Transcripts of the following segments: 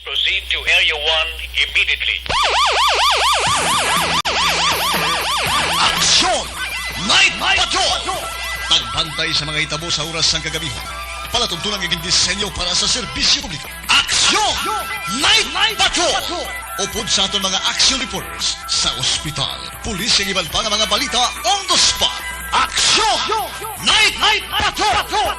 proceed to Area 1 immediately. Aksyon! Night Patrol! Tagbantay sa mga itabo sa oras ng kagabihan. Palatuntunang iging disenyo para sa serbisyo publiko. Aksyon! Night Patrol! Upod sa aton mga action reporters sa ospital, pulis ang iban pa ng mga balita on the spot. Aksyon! Night Patrol!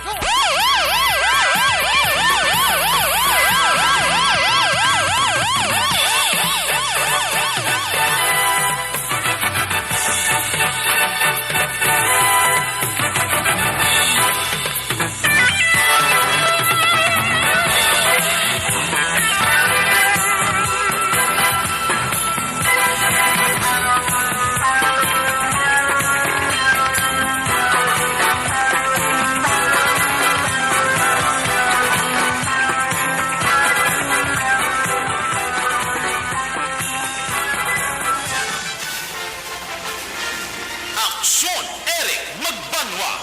Aksyon! Eric Magbanwa.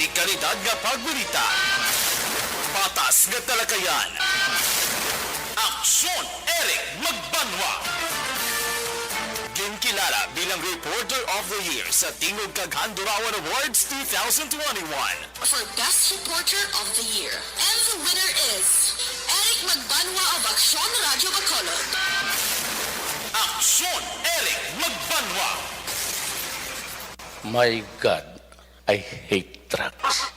Di kalidad nga pagbalita. Patas nga talakayan. Aksyon! Eric Magbanwa. Ginkilala bilang Reporter of the Year sa Tingog kag Handurawan Awards 2021. For Best Reporter of the Year. And the winner is Eric Magbanwa of Aksyon Radio Bacolod. Aksyon! Eric Magbanwa. My God, I hate trucks.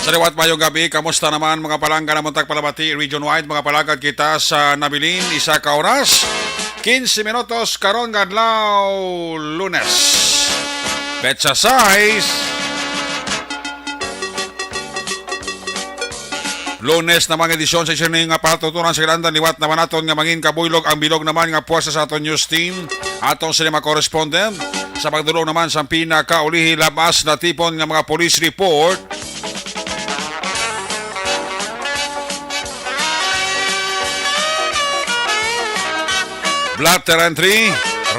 Saliwat mayong gabi, kamusta naman mga palangga na Muntag Palabati, region-wide, mga palagad kita sa Nabilin, isa ka oras, 15 minutos, karon adlaw Lunes. Betsa size, Lunes naman edisyon sa isyon nga patutunan sa Grandan, liwat naman naton nga mangin kabuylog ang bilog naman nga puwasa sa aton news team, atong sinema correspondent, sa pagdulong naman sa pinakaulihi labas na tipon nga mga police report, Blatter entry,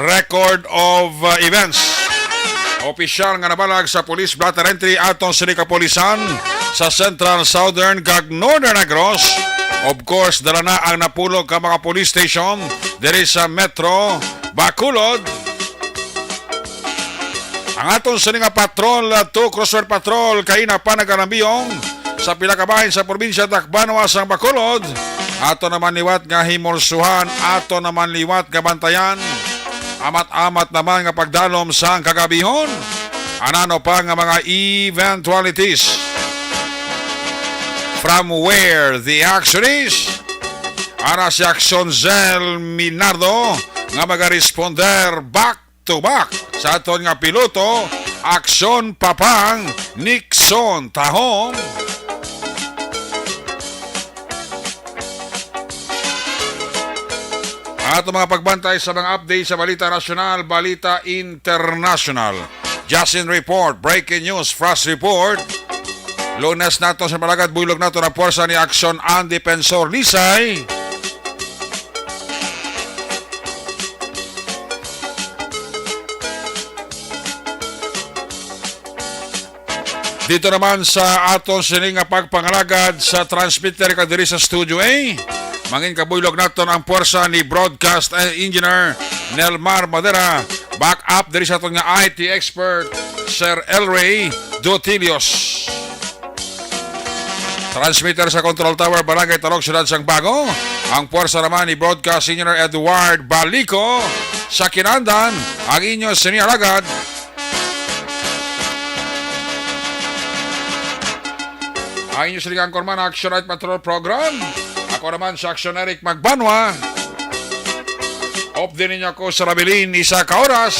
record of events. Opisyal nga nabalag sa police blatter entry atong sini kapolisan sa Central, Southern, kag Northern Negros. Of course, dala na ang napulog ka mga police station diri sa Metro Bacolod. Ang atong sini nga patrol, 2 crossword patrol, kay na pa naganambiyong sa pila ka bahin sa probinsya Tacloban sa Bacolod. Ato naman liwat nga himorsuhan, ato naman liwat nga bantayan, amat-amat naman nga pagdalom sa kagabihon. Anano pa nga mga eventualities. From where the action is, ara si Action Zel Minardo nga magaresponder back to back sa aton nga piloto, Action Papang Nixon Tahong. Ato mga pagbantay sa mga update sa balita nasyonal, balita international. Justin Report, breaking news, flash report. Lunes nato sa palagad, buylog nato na puwersa ni Action ang Defensor Lisay. Dito naman sa aton sining nga pagpangalagad sa transmitter ka diri sa Studio A. Mangin kabuylog naton ang puwersa ni broadcast engineer Nelmar Madera. Back up diri sa aton nga IT expert Sir Elray Dotilios. Transmitter sa Control Tower, Barangay Talog, Siyudad Sang Bago. Ang puwersa naman ni broadcast engineer Edward Balico. Sa Kinandan, ang inyo sinialagad ang inyo siligang korman Action Night Patrol Program. Ako naman sa Action Eric Magbanwa. Off din ninyo ako sa Rabilin, isa ka oras.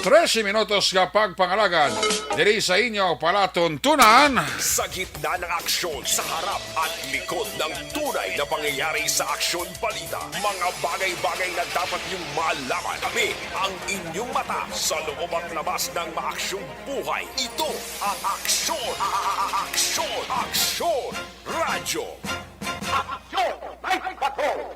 13 minutos nga pagpangalagan. Diri sa inyo palatuntunan. Sa gitna ng aksyon, sa harap at likod ng tunay na pangyayari sa aksyon balita. Mga bagay-bagay na dapat niyong malaman. Kami ang inyong mata sa loob at labas ng maaksyong buhay. Ito ang Aksyon! Aksyon! Aksyon! Radyo! Aksyon! Night Patrol!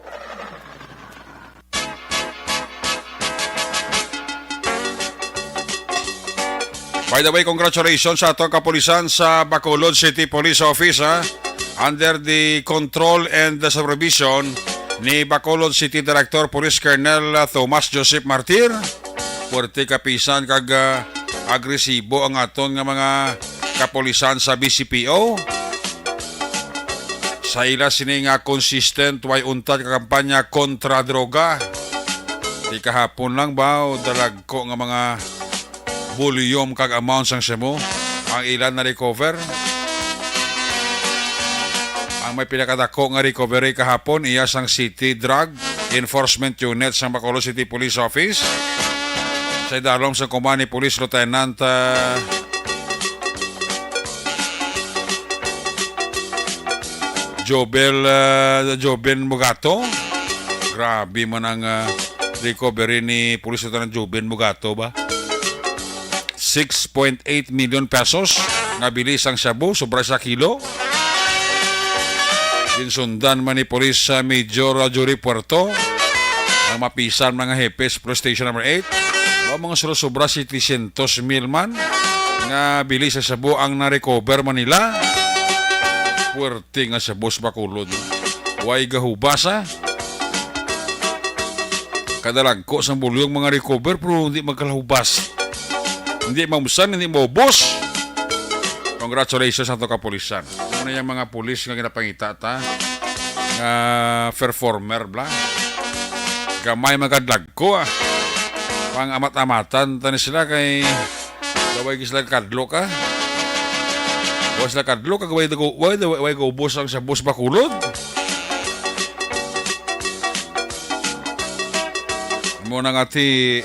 By the way, congratulations sa atong kapulisan sa Bacolod City Police Office under the control and the supervision ni Bacolod City Director Police Colonel Tomas Joseph Martir. Puwerte kapisan kag agresibo ang aton nga mga kapulisan sa BCPO. Sa ila sini nga consistent way untad ka kampanya kontra droga. Di kahapon lang ba o dalag ko nga mga volume kag amounts ang semo ang ilan na recover. Ang may pinakadako nga recovery kahapon iya sang City Drug Enforcement Unit sa Bacolod City Police Office. Sa idalom sa Kumani Police Lieutenant Joben Mugato. Grabe man ang recovery ni Police Lieutenant Joben Mugato ba? 6.8 million pesos nga bilis ang shabu, sobra sa kilo. Dinsundan man ni Police Major Jory Puerto ang mapisan mga hepes Police Station number 8. O mga sobra 700,000 man nga bilis sa shabu ang na-recover Manila. Puerte nga shabu sa Bacolod. Way gahubasa. Kadalagko sa bulyong mga recover pero hindi magkalahubas. Hindi mamusan, hindi maubos. Congratulations sa ito kapulisan. Ano yung mga pulis nga ginapangita ta? Nga performer bla. Gamay magkadlag ko Pang amat-amatan tani sila kay gaway sila kadlo ka. Gaway sila kadlo ka gaway ko ubos ang sa bus Bacolod. Muna nga ti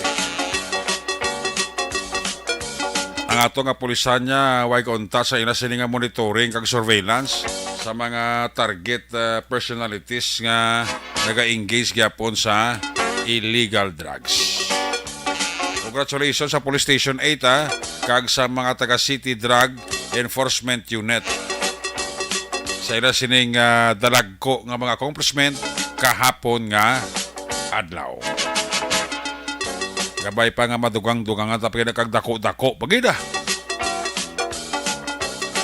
ang ato nga pulisan niya way konta sa ina sini nga monitoring kag surveillance sa mga target personalities nga naga-engage gyapon sa illegal drugs. Congratulations sa Police Station 8 kag sa mga taga City Drug Enforcement Unit. Sa ina sining dalagko nga mga accomplishment kahapon nga adlaw. Gabay pa nga madugang-dugangan tapi nagkagdako-dako pagida.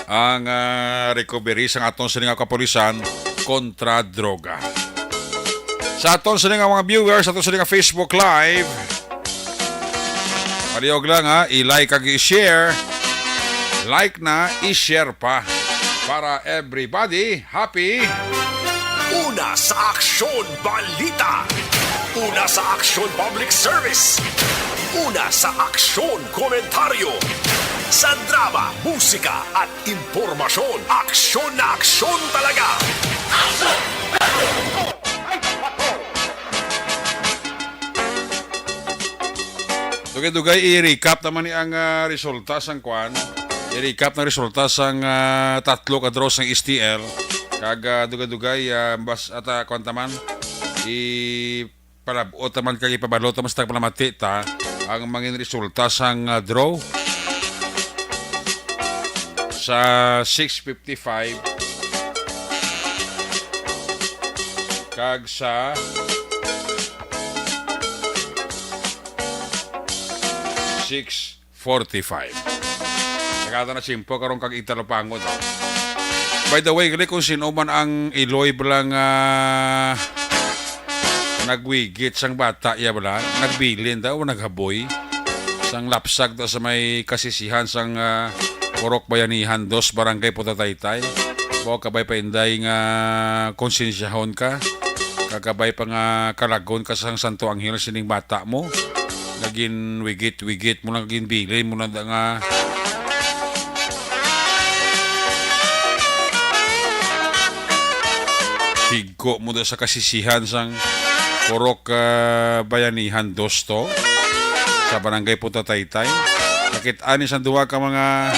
Ang recovery sa aton sining kapulisan kontra droga. Sa aton sining mga viewers, sa aton sining Facebook Live, palihog lang i-like kag i-share. Like na, i-share pa para everybody happy. Una sa Aksyon Balita. Una sa Aksyon Public Service. Una sa Aksyon Komentaryo. Sa drama, musika at impormasyon. Aksyon na aksyon talaga. Dugay-dugay i-recap naman ni ang resulta sang kwan. I-recap na resulta sang tatlo ka draws ng STL. Kag dugay-dugay bas at kwan taman palabot naman kag ipabalot mas tagpalamati ta ang mangin resulta sang draw sa 6:55 kag sa 6:45. Nakata na simpo karong kag italopangod. By the way, gali kung sino man ang iloy balang nagwigit sang bata ya bala, nagbilin daw naghaboy sang lapsag daw sa may kasisihan sang Purok Bayanihan 2 Barangay Putataytay. Bo kabay pa inday nga konsensyahon ka. Kakabay pa nga kalagon ka sang Santo Angel sining bata mo. Naging wigit mo lang naging bilin mo na nga higo mo daw sa kasisihan sang Purok Bayanihan 2 to sa barangay Punta Taytay. Nakitaan isang duwa ka mga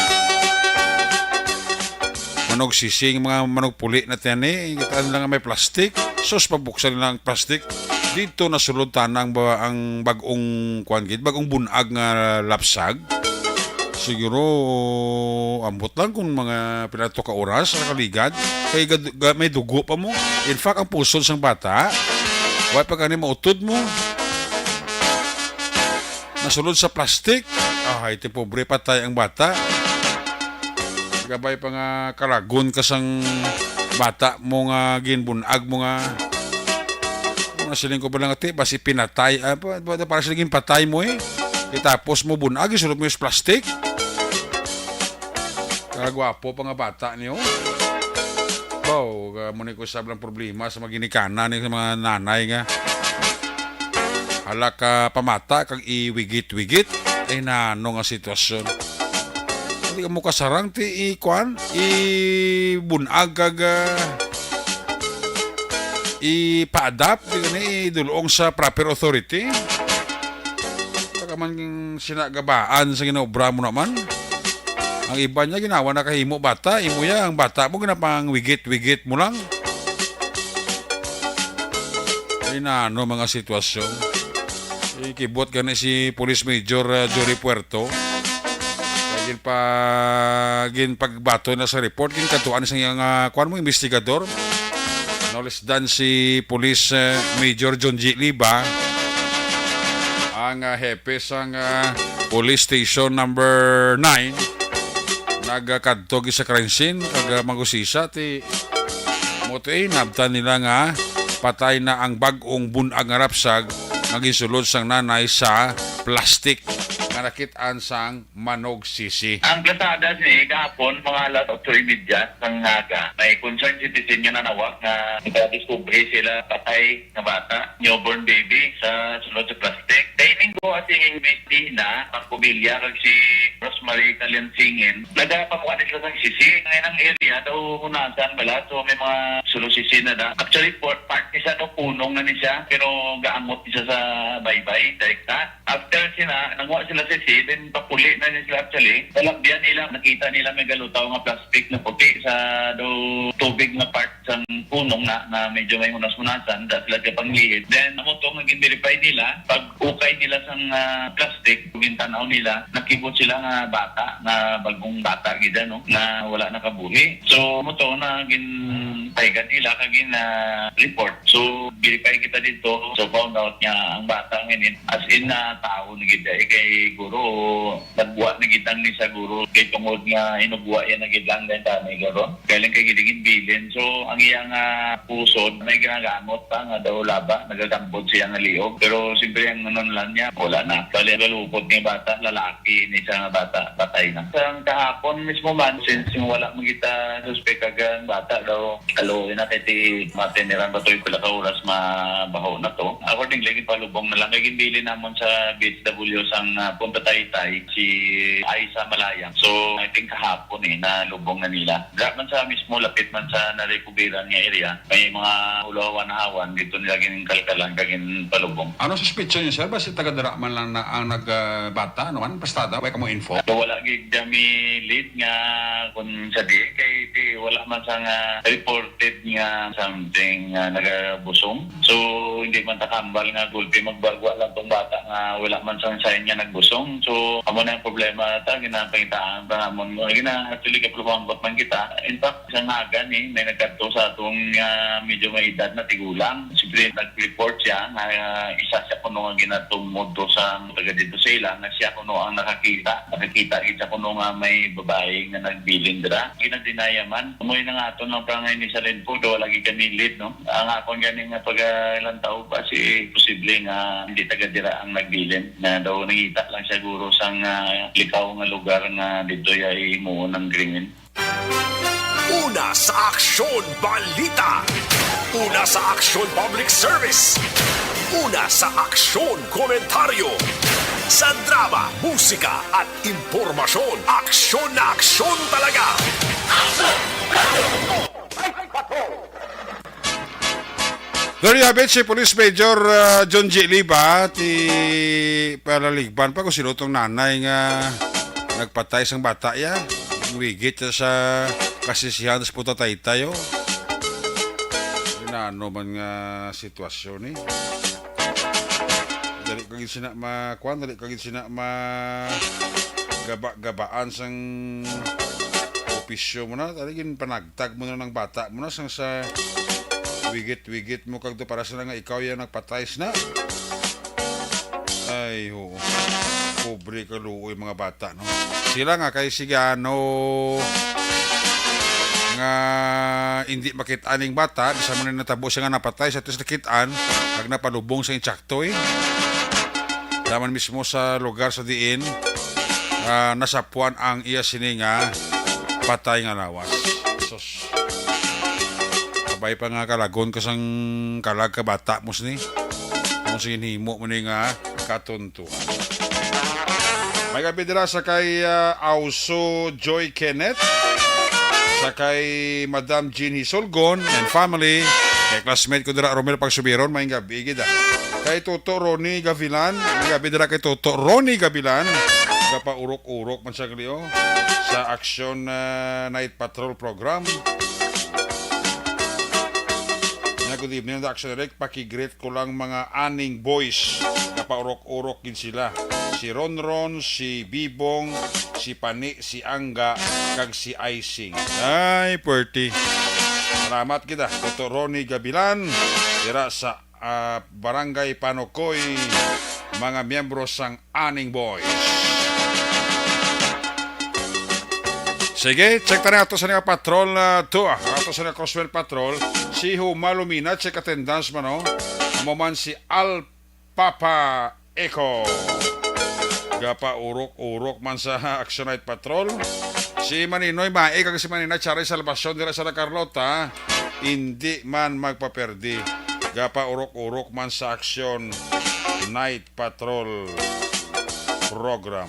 manog sising, mga manog puli na tiyani. Kitaan lang may plastic. Sus, pabuksan nila ang plastic. Dito nasulod tanang ba ang bagong kuan gid, bagong bunag nga lapsag. Siguro ambot lang kung mga pinato ka oras sa kaligad. Kay may dugo pa mo. In fact, ang puso sang bata, wala pa kani mautod mo. Nasulod sa plastic. Ay, ti pobre patay ang bata. Gabay pa nga karagon ka sang bata mo nga ginbunag mo nga. Nasiling ko pa lang ati, basi pinatay. Para siling patay mo eh. Tapos mo bunag, isulod mo yung plastic. Gwapo pa nga bata niyo. Wow, muna ko sabi ng problema sa mga ginikanan ng mga nanay nga. Hala ka pamata, kag iwigit-wigit. Ay nano nga sitwasyon. Hindi ka mo kasarang ti ikuan, ibunag kag ipa-adapt, di ka na idulong sa proper authority. Pagka man sinagabaan sa ginaobra mo naman. Ang iba niya ginawa na kahimo bata, imo ya ang bata mo ginapang wigit-wigit mo lang. Ay na ano mga sitwasyon. Ikibot gani si Police Major Jory Puerto. Gin pagbato na sa report gin katuan sa iyang kuan mo investigador. No less than si Police Major John G. Liba ang hepe sang Police Station number 9 nagkadto sa crime scene kag magusisa ti motoy nabtan nila nga patay na ang bagong bunag nga rapsag nagisulod sang nanay sa plastic nga nakitaan sang manog sisi. Ang plasada ni kahapon mga alas 8:30 sang naga may concerned citizen nga nanawag nga nagdiscover sila patay na bata, newborn baby sa sulod sa plastic. Dating ko ating investigator na pagkubilya kag si Rosemary Kaliansingin. Nagapamukha nila sang sisi. Ngayon ang area daw hunasan bala. So may mga sulod sisi na da. Actually part niya no punong na niya pero gaamot niya sa baybay direkta. After sina nangwa sila sisi then papuli na niya sila actually. Talakbian nila nakita nila may galutaw nga plastic na puti sa do tubig na part sa punong na medyo may hunas-hunasan dahil sila kapanglihid. Then amo to naging verify nila pag ukay nila sang plastic tanaw nila nakibot sila nga bata na bagong bata gida no na wala nakabuhi. So mo to na ginpaygan nila kagin report. So verify kita dito so found out niya ang bata ngayon as in na tao na gida kay guro nagbuwa na gidang ni sa guro kay tungod nga inugwa yan na gidang din tanay garo kailan kay gidigin bilin. So ang iyang pusod may ginagamot pa nga daw laba nagagambod siya nga liog pero siyempre ang nanon lang niya wala na bali galupot ni bata lalaki ni sa bata patay na. Sa kahapon mismo man since wala magita suspect kagang bata daw aloy na kay mateniran ba to yung pila ka oras mabaho na to. Accordingly palubong na lang kay ginbili namon sa BHW sang Punta Taytay si Aisa Malayang. So I think kahapon na lubong na nila. Dapat man sa mismo lapit man sa narekubiran nga area may mga ulawan na hawan dito nila gin kalkalan kagin palubong. Ano suspicion niyo sir? Basta taga-dara man lang na ang nagbata naman pastada way kamo info. So wala gid kami lead nga kung sa di kay wala man sa nga reported nga something nga nagabusong. So hindi man takambal nga gulpi magbagwa lang tong bata nga wala man sa sign nga nagbusong. So amo na ang problema ta ginapangitaan pa namon mo actually kaplumbot man kita. In fact sa naga ni may nagkadto sa atong medyo may edad na tigulang. Siyempre nag-report siya nga isa siya kuno nga ginatumod do sa taga dito sa ila nga siya kuno ang nakakita isa kuno nga may babae nga nagbilin dira. Ginadinaya man amoy na nga aton lang prangay ni sa Lenpo do lagi kami lead no. Ang akon ganing nga pag ilang taon pa si posible nga hindi taga dira ang nagbilin na daw nangita lang siya guro sang likaw nga lugar nga dito ay mo ng green. Una sa Aksyon Balita. Una sa Aksyon Public Service. Una sa Aksyon Komentaryo. Sa drama, musika at impormasyon. Aksyon na aksyon talaga. Doon yabit si Police Major John G. Liba ti palaligban pa kung sino tong nanay nga nagpatay sang bata ya. Wigit sa kasisihan sa puta tayo. Ano man nga sitwasyon dali kagid sina dali kagid sina gabaan sang opisyo mo na, taligin panagtag mo na ng bata mo na sang sa wigit mo kagdo para sa nga ikaw yan nagpatay na. Ay ho, pobre ka luoy mga bata no. Sila nga kay sigano nga hindi makit-aning bata, bisa mo na natabo siya nga napatay sa tis nakitaan, kag napalubong sa insakto Daman mismo sa lugar sa diin, nasapuan ang iya sininga patay nga lawas. Sos. Sabay pa nga kalagon kasang kalag ka bata mo ni. Kung sinimo mo ni nga katuntuan. May gabi dira sa kay Auso Joy Kenneth, sa kay Madam Jean Hisolgon and family, kay classmate ko dira Romel Pagsubiron, may gabi gida. Kay Toto Ronnie Gavilan, may gabi dira kay Toto Ronnie Gavilan, pa urok-urok man siya gliyo sa Action Night Patrol program. Good evening, the Action Direct. Pakigreet ko lang mga aning boys na paurok-urok din sila. Si Ronron, si Bibong, si Pani, si Angga, kag si Icing. Ay, perti. Salamat kita. Toto Ronnie Gabilan, dira sa Barangay Panokoy, mga miyembro sang aning boys. Sige, check tayo ato sa nga patrol to ato sa nga Crosswell Patrol. Si Humalumina, check attendance man Amoman si Al Papa Eco. Gapa urok-urok man sa Action Night Patrol. Si Maninoy Mae, kag si Manina Charay Salvacion dira sa La Carlota, hindi man magpaperdi. Gapa urok-urok man sa Action Night Patrol program.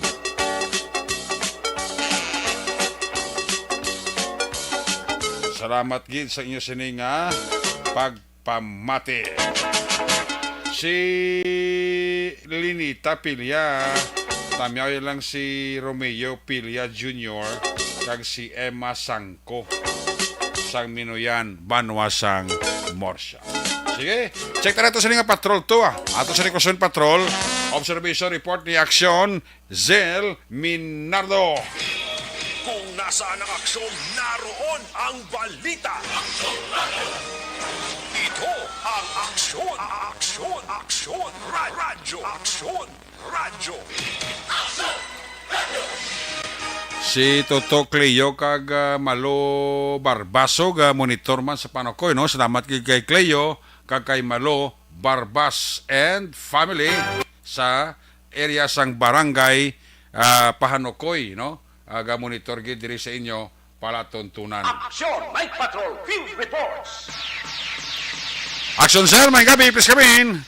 Salamat gid sa inyo sininga pagpamati. Si Linita Pilya, tamyaw lang si Romeo Pilya Jr. kag si Emma Sangko sang Minoyan Banwasang Morsha. Sige, check na ito sa nga patrol to Ato sa Recoson Patrol, observation report ni Aksyon Zel Minardo. Kung nasaan ang aksyon, naroon ang balita. Ito ang aksyon. Radyo. Si Toto Cleo kag Malo Barbaso ga monitor man sa Panokoy no. Salamat kay Cleo kag kay Malo Barbas and family sa area sang Barangay Pahanokoy no. Aga monitor gid diri sa inyo palatuntunan. Action! Night Patrol! Field Reports! Action sir, may gabi, please come in.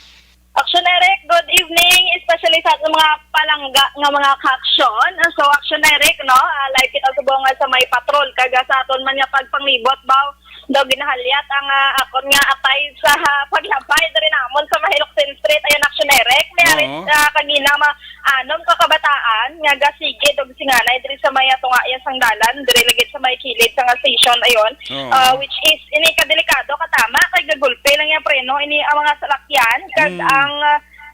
Action Eric, good evening, especially sa mga palangga nga mga ka-action. So Action Eric, no, like it also nga sa may patrol, kaga sa aton man nga pagpanglibot baw, daw ginahalyat ang akon nga atay sa paglabay diri namon sa Mahilocsin Street. Ayon Action Eric, may kagina anom kakabataan nga gasige dog singanay diri sa may ato nga sang dalan, diri lagit sa may kilid sa nga station ayon, which is ini kadelikado katama kay gagulpe lang yang preno ini ang mga salakyan kag ang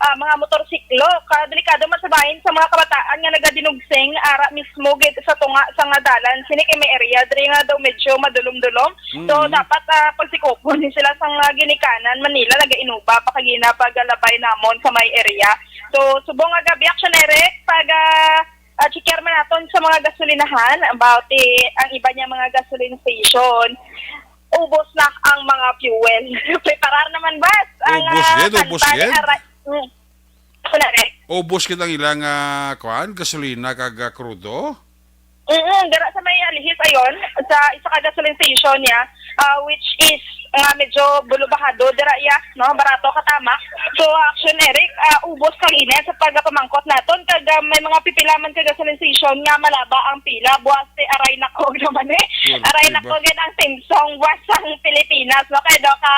mga motorsiklo, kadelikado masabahin sa mga kabataan nga nagadinugsing ara mismo gid sa tunga sa nga dalan sini kay may area diri nga daw medyo madulom-dulom. So dapat pagsikopon sila sa ginikanan Manila nagainuba pakagina pagalabay namon sa may area. So subong nga gabi Action Eric pag checker man naton sa mga gasolinahan about ang iba niya mga gasoline station. Ubos na ang mga fuel. Preparar naman ba? Ubos gid. Ubos kita ilang gasolina kag krudo? Dira sa may alihis ayon sa isa ka gasoline station niya, which is medyo bulubahado dira ya, no, barato katama. So Action Eric, ubos kag init sa pagpamangkot naton kag may mga pipilaman kag gasoline station nga malaba ang pila buwas aray nako naman aray nako gid ang Timsong wasang Pilipinas, no, kay do ka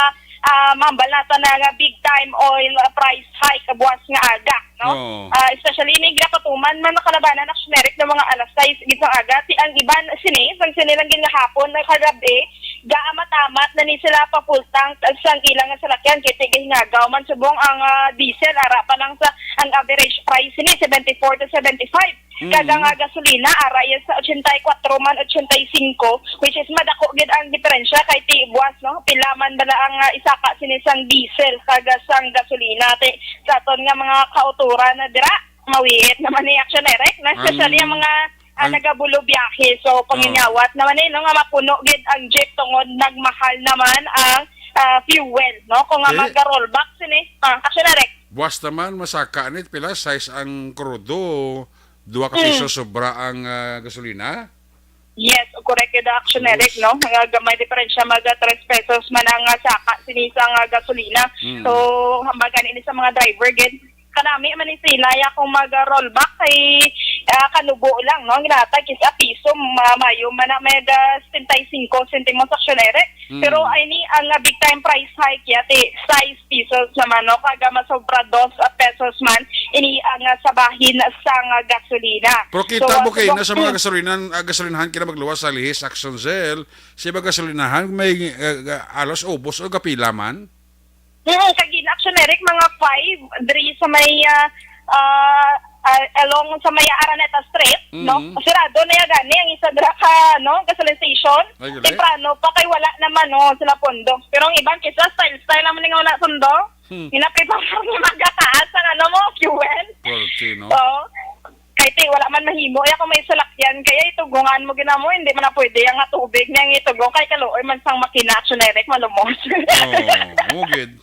mambal nato na nga big time oil price hike buwas nga aga, no? Oo. Especially ni gapatuman man nakalabanan ang generic ng mga alas 6 gitang aga ti ang iban sinilang ginahapon na kagabi gaamatamat na ni sila papultang sang ilang nga salakyan kay tigil nga gaw man subong ang diesel ara pa lang sa ang average price ni 74 to 75. Kada nga gasolina ara yan sa 84 man 85 which is madako gid ang diferensya kay ti buwas, no? Pilaman bala ang isaka sinisang diesel kaga sang gasolina ti sa aton nga mga kautura na dira mawiit naman ni Action Direct na especially ang mga nagabulo biyahe. So panginyawat naman no nga mapuno gid ang jeep tungod nagmahal naman ang fuel, no? Kung nga mag-rollback sini Action Direct. Buwas naman, masaka nit pila size ang krudo. 2 ka piso sobra ang gasolina. Yes, correct yung Action Direct, no? Mga gamay diferensya, mga 3 pesos man ang saka sinisang gasolina. So, hambagan ini sa mga driver, gid kanami man ni sila kung mag-rollback kay kanubo lang, no? Ginatag is a piso, mayo man na may 75 centimos Action Direct. Pero ay ni ang big time price hike yati 6 pesos naman, no? Kaga masobra 2 pesos man ini ang sabahin sang gasolina. Pero kita mo kayo na sa mga gasolinahan kina magluwas sa lihis Action Zel, sa mga gasolinahan may alos ubos o kapila man? Kagin Action Direct mga 5 diri sa may along sa may Araneta Street, no? Sirado na ya gani ang isa dira ka, no, gasoline station. Temprano pa kay wala naman no sila pondo. Pero ang iban kisa style naman nga wala sundo. Inaprepare ni magataas ang ano mo fuel. No? So, kay ti wala man mahimo ya kung may salakyan kaya itugungan mo ginamo hindi man na pwede ang tubig niyang itugong kay kaluoy man sang makina Action Direct malumos. Good.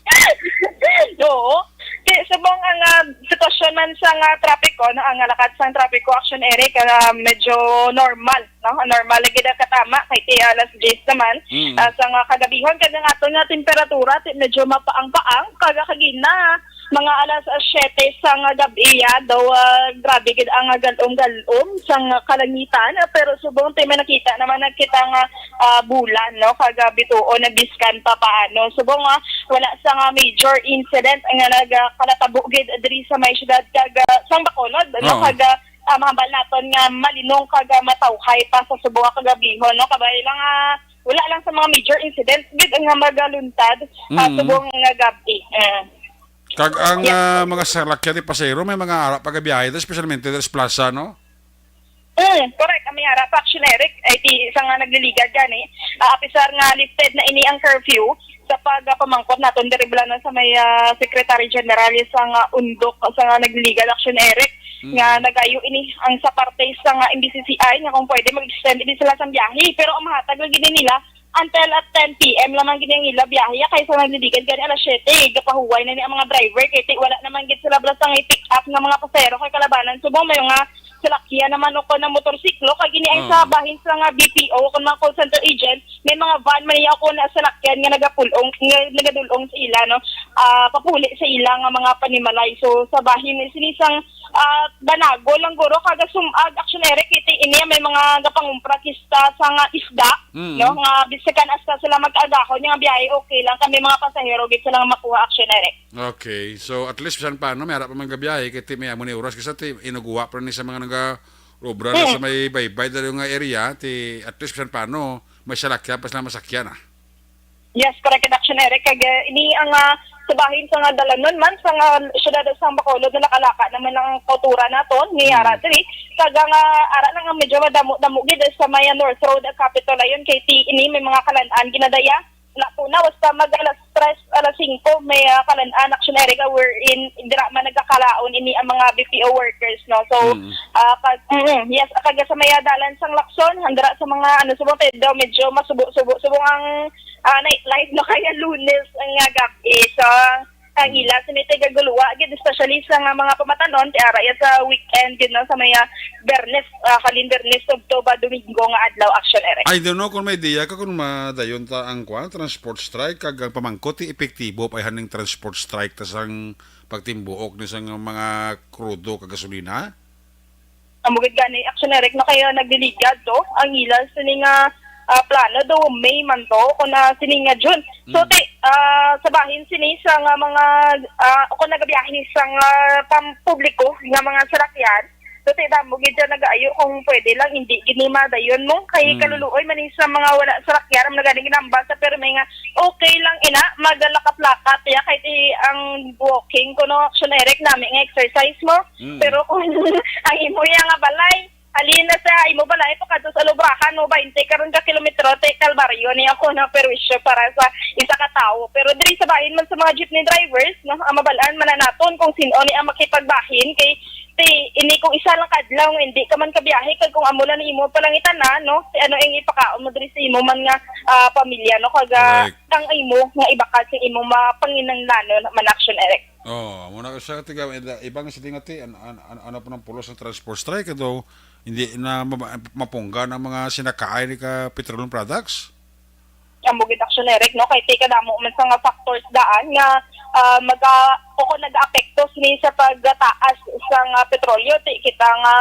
Oo. Kaya subong ang sitwasyon man sa trapiko, no, ang lakad sang trapiko Action Direct medyo normal, no? Normal lagi na katama kay ti alas 10 naman. Sa kagabihon kada nga ato nga temperatura medyo mapaang-paang kaga kagina mga alas 7 sang gabi daw grabe gid ang galom-galom sang kalangitan pero subong tay may nakita naman nagkita nga bulan, no, kagabi tuon na biskan pa paano subong wala sang major incident ang nagkalatabo gid diri sa may syudad kaga sang Bacolod, no, kaga mahambal naton nga malinong kaga matawhay pa sa subong kagabihon, no, kabay lang wala lang sa mga major incident gid ang magaluntad subong nga gabi. Kag ang mga salakyan ni pasahero may mga ara pagabiyahe, especialmente sa plaza, no? Correct. Ang may harap Action Direct ay isang nagliligad gani. Apisar nga lifted na ini ang curfew sa pagpamangkot naton deribla sa may Secretary General sa undok sa nagliligad Action Direct nga nagayo ini ang sa parte sa MBCCI nga kung pwede mag-extend din sila sa biyahe pero ang mahatag lagi din nila until at 10 p.m. lamang gid ang ila biyahe kaysa nagliligan gani alas 7 gapahuway na ni ang mga driver kay wala naman gid sila blasang i-pick up nga mga pasahero kay kalabanan subong may nga salakyan naman ako ng motorsiklo kay gini ay sa bahin sa nga BPO kun mga call center agent may mga van man niya ako na salakyan nga nagadulong sa ila, no, papuli sa ila nga mga panimalay so sa bahin sinisang banago lang guro kaga sumag Action Direct kiti ini may mga gapangumpra kista sa nga isda, no, nga bisakan asta sila mag-agahon nga biyahe okay lang kami mga pasahero gid sila makuha Action Direct. Okay, so at least bisan paano may harap pa man gabiyahe kiti may amo ni oras kasi ti inuguwa pa ni sa mga naga-robra na sa may baybay dali nga area ti at least bisan paano may salakyan pa sila masakyan Yes, correct Action Direct kag ini ang sa bahin sa nga dalanon man sa nga syudad sa Bacolod na nakalaka naman ang kultura naton ni ara diri kaga nga ara na nga medyo madamo gid sa may North Road Capitol ayon kay ini may mga kalan-an ginadaya na puna basta mag alas 3 alas 5 may kalan-an Action Direct wherein dira man nagkakalaon ini ang mga BPO workers, no, so yes kaga sa may dalan sang Lacson handara sa mga subong daw medyo masubo-subo subong ang nightlife no kaya Lunes ang gabi sa ang ila sa may tagaguluwa gid especially sa mga pamatanon ti ara sa weekend gid no sa may Bernes Bernes October Domingo nga adlaw Action Direct. I don't know kung may idea ka kung madayon ta ang transport strike kag ang pamangkot ti epektibo pa haning transport strike ta sang pagtimbuok ni sang mga krudo kag gasolina. Amugid gani Action Direct no kaya nagdiligad to ang ila sa nga plano do May man to kung na sininga June. So sa bahin sini sa nga mga kung nagabiyahe sa nga pampubliko nga mga sarakyan. So damo gid nagaayo kung pwede lang hindi ginima dayon mo kay kaluluoy man sa mga wala sarakyan ang naganing ginambasa pero may nga okay lang ina magalakat-lakat ya kay ang walking kuno action Eric nami nga exercise mo pero kung ang imo nga balay halina sa imo balay pa kadto sa lubrahan mo 20 karon ka kilometro te Calvario ni ako na perwisyo para sa isa ka tawo pero diri sa bahin man sa mga jeepney drivers no ang mabalaan man na naton kung sino ni ang makipagbahin kay ini kung isa lang kadlaw hindi ka man kabiyahe kag kung amo lang imo palang itanan no ano ang ipakaon mo diri sa imo man nga pamilya no kaga ang imo nga ibakal sa imo mapanginanglanon man action Eric. Oh, muna ka sa tiga ibang sa tingati ano pa ng pulos ng transport strike do hindi na mapungga ng mga sinakaay ni ka petroleum products. Ang bugit action Eric no kay tika damo man sa nga factors daan nga kung nag-apekto sini sa pagtaas sa petrolyo kita nga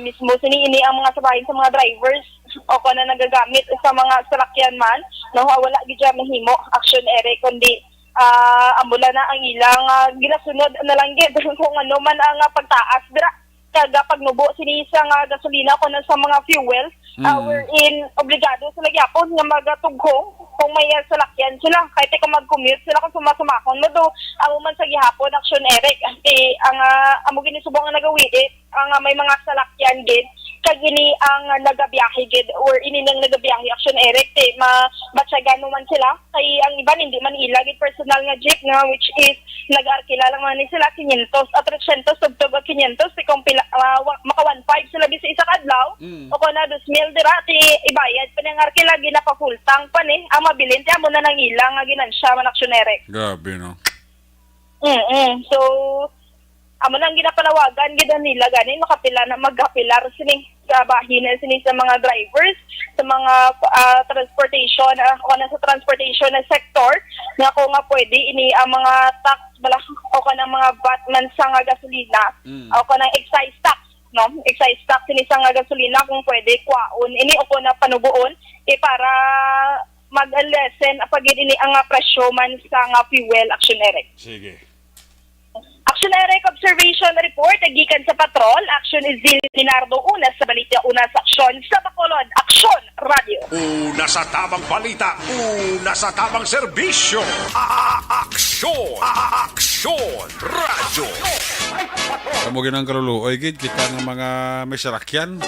mismo sini ini ang mga sabahin sa mga drivers o kung na nagagamit sa mga salakyan man no wala gid mahimo action Eric kundi ambula na ang ilang ginasunod na lang gid kung ano man ang pagtaas dira kaga pagnubo sini sa gasolina kung sa mga fuel wherein obligado sila gyapon nga magatugho kung may salakyan sila kahit kung mag-commute sila kung sumasumahon mo do amo man sa gihapon action Eric kasi ang amo ginisubong nga nagawi ang may mga salakyan gid kag ini ang nagabiyahe gid or ini nang nagabiyahe action Eric mabatsagan man sila kay ang iban hindi man ila gid personal nga jeep nga which is nag-arkila lang man ni sila 500 at 300 tugtog 500 kung pila maka 1.5 sila bisa isa kadlaw o kung na 2,000 dira ibayad pa nang arkila ginapa full tank pa ni ang mabilin amo na nang ilang nga ginansya man action Eric. Grabe no. So amo nang ginapanawagan gid nila ganin makapila na magapilar sini sa bahin sini sa mga drivers sa mga transportation o na sa transportation na sector nga ko nga pwede ini ang mga tax bala o kanang mga batman sa nga gasolina o kanang excise tax no excise tax sini sa nga gasolina kung pwede kwaon ini o na panubuon para mag-lessen pag ini ang presyo man sa nga fuel action Eric. Sige. Action Eric Observation Report gikan sa Patrol. Action is Leonardo Unas sa balita una sa aksyon sa Bacolod. Aksyon Radio. Una sa tamang balita, una sa tamang serbisyo. Aksyon Radio. Kamugin ang kaluluoy gid kita ng mga may sarakyan.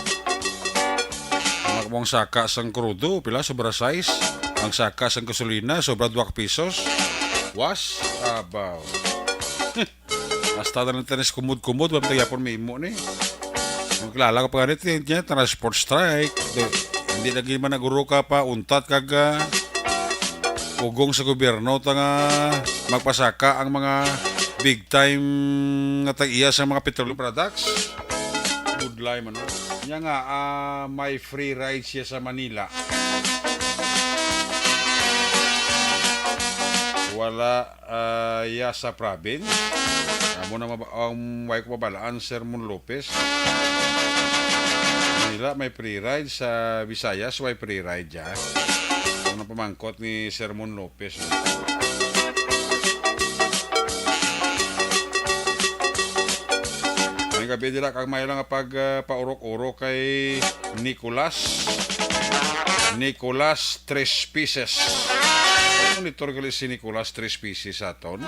Mga kumong saka sang krudo pila sobra size. Ang saka sang gasolina sobra 2 pesos. Was abaw. Basta na lang tanis kumud-kumud, wala yapon may imo ni. Kung kilala ko pa ganito, yan, transport strike. Hindi lagi man naguro ka pa, untat kaga. Ugong sa gobyerno, tanga magpasaka ang mga big time nga tag-iya sa mga petroleum products. Good lie man. Yan nga, may free ride siya sa Manila. Wala sa province. Amo na ang way ko mabalaan Sermon Lopez. Manila may free ride sa Visayas may free ride dyan. Ano pamangkot ni Sermon Lopez. May gabi nila kag may lang pag paurok-urok kay Nicolas 3 pieces. Monitor gali si Nicolas 3 pieces aton.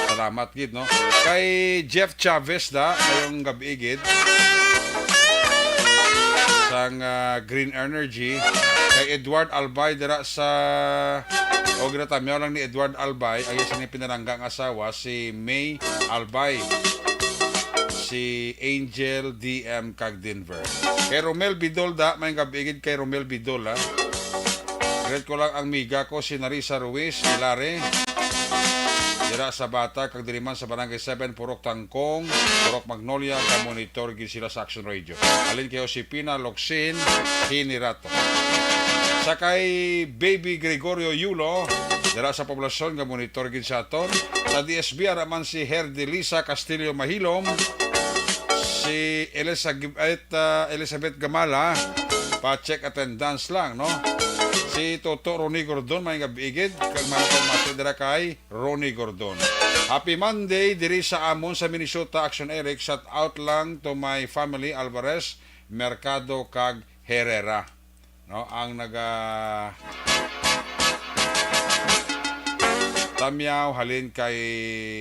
Salamat gid no. Kay Jeff Chavez da kayong gabi gid. Sang Green Energy kay Edward Albay dira sa o ginatamiyaw lang ni Edward Albay ay isang pinaranggang asawa si May Albay. Si Angel DM kag Denver. Kay Romel Bidol da may gabi gid kay Romel Bidol ha. Great ko lang ang miga ko si Narisa Ruiz Hilare. Dira sa Bata kag diri man sa Barangay 7 Purok Tangkong, Purok Magnolia ka monitor gid sila sa Action Radio. Alin kay Josepina Locsin Hinirato. Sa kay Baby Gregorio Yulo dira sa poblasyon nga monitor gid sa aton. Sa DSB araman si Herdelisa Castillo Mahilom, si Elizabeth Gamala pa-check attendance lang, no? Si Toto Ronnie Gordon, may gabigid, kag manapagmati dira kay Ronnie Gordon. Happy Monday, diri sa Amon sa Minnesota, Action Eric. Shout out lang to my family, Alvarez, Mercado, kag Herrera. No, ang tamyaw halin kay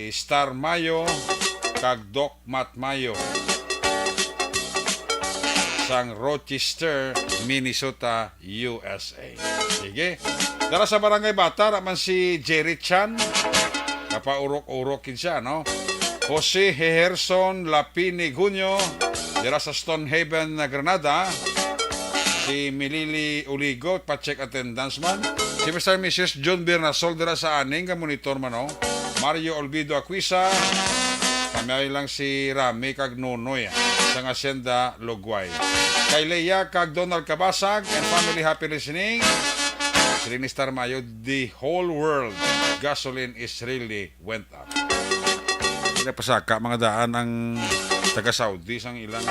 Star Mayo, kag Doc Matt Mayo. Sang Rochester, Minnesota, USA. Sige. Dara sa Barangay Bata, raman si Jerry Chan. Kapaurok-urokin siya, no? Jose Heherson Lapini Gunyo. Dara sa Stonehaven, Granada. Si Milili Uligo, pa-check attendance man. Si Mr. and Mrs. John Bernasol, dara sa aning, ka-monitor man, no? Mario Olvido Aquisa. Kamay lang si Rami kag Nonoy sa Hacienda Lugway. Kay Leia kag Donald Kabasag and family, happy listening. Srini Star Mayo, the whole world gasoline is really went up. Hindi pasaka mga daan ang taga Saudi sang ilang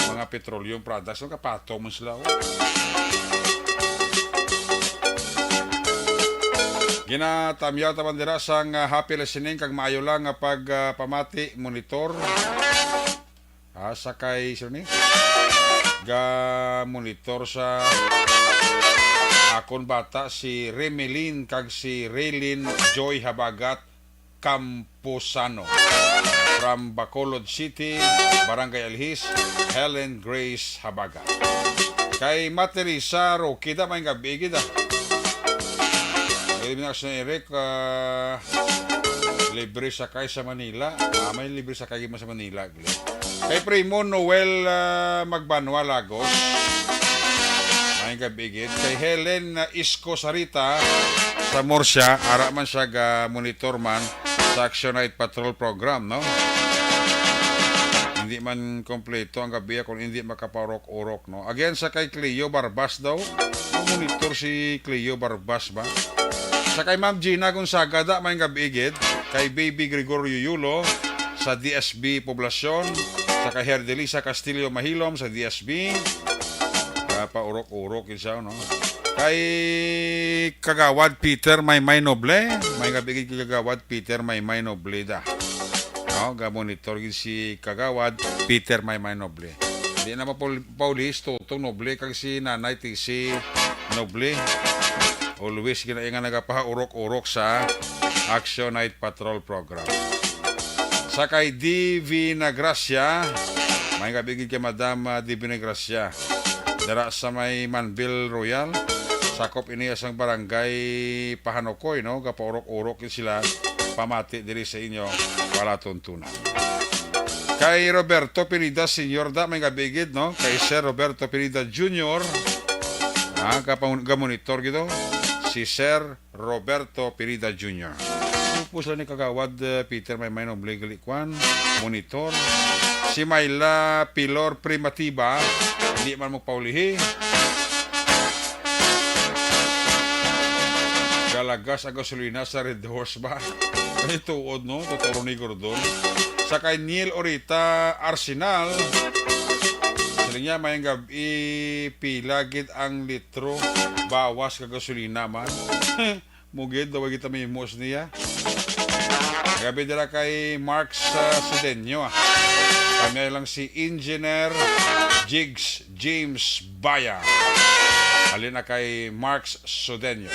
mga petroleum products. Ang kapato mo sila. Ginatamyaw taman dira sang happy listening kag maayo lang nga pamati monitor. Sakay sir ni ga monitor sa akon bata si Remelin kag si Raylin Joy Habagat Camposano from Bacolod City, Barangay Alhis, Helen Grace Habagat. Kay Materisa Rocky da may gabi gida. Kay binaksan Eric libre sakay sa Manila. May libre sakay mo sa Manila. Kay Primo Noel Magbanwa Lagos. May gabigid. Kay Helen Isko Sarita sa Murcia. Ara man siya monitor man sa Action Night Patrol program, no? Hindi man kompleto ang gabi kung hindi makaparok-urok, no? Again sa kay Cleo Barbas daw. Monitor si Cleo Barbas ba? Sa kay Ma'am Gina Gonzaga da may gabigid. Kay Baby Gregorio Yulo sa DSB Poblasyon. Sa kay Herdelisa Castillo Mahilom sa DSB. Paurok-urok siya, no? Kay Kagawad Peter Maymay Noble. May gabigid kay Kagawad Peter Maymay Noble da. No? Ga-monitor si Kagawad Peter Maymay Noble. Di na Paulis, Totong Noble kag si Nanay TC Noble. Always ginaingan nagapaurok-urok sa Action Night Patrol program. Sa kay Divina Gracia, may gabigid kay Madam Divina Gracia. Dara sa may Manville Royal, sakop iniya sang barangay Pahanokoy, no? Gapaurok-urok sila, pamati diri sa inyo, wala tuntunan. Kay Roberto Pinida Sr. da, may gabigid, no? Kay Sir Roberto Pinida Jr. Gamonitor gito, si Sir Roberto Pinida Jr. Upos lang ni Kagawad Peter Maymay Noble Galikwan, monitor. Si Mayla Pilor Primatiba, hindi man magpaulihi. Galagas ang gasolina sa Red Horse ba? Ay tuod, no? Totoo ni Gordon. Sa kay Neil Orita Arsenal, sila niya may gabi pilagid ang litro bawas ka gasolina man. Mugid, daw kita may mos niya. Gabi dira kay Mark Sudenyo. Kanya lang si Engineer Jigs James Baya. Alin na kay Marks Sudenyo.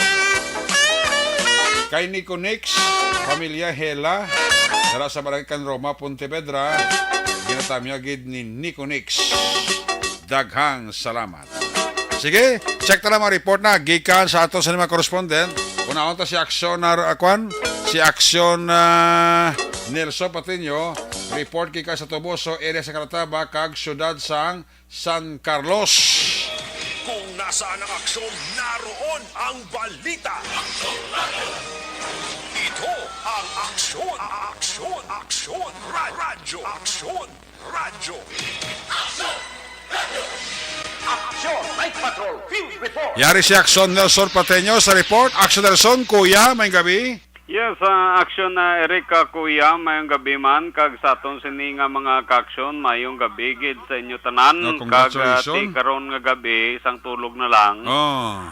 Kay Nico Nix, Pamilya Hela, dara sa Barangay Roma, Pontevedra, ginatamyagid ni Nico Nix. Daghang salamat. Sige, check ta lang mga report na gikan sa ato sa mga correspondent. Una ta si Action si Action Nelson Patiño, report kay sa Toboso, area sa Carataba, kag syudad sang San Carlos. Kung nasaan ang aksyon, naroon ang balita. Ito ang aksyon, radyo. Action Night Patrol Field Report. Yari si Action Nelson Patiño sa report. Action Nelson, kuya, may gabi. Yes, aksyon na Eric Kuya, mayong gabi man, kag sa aton sini nga mga kaksyon, mayong gabi gid sa inyo tanan, Oh, kag congratulations. ti karon nga gabi, isang tulog na lang, Oh,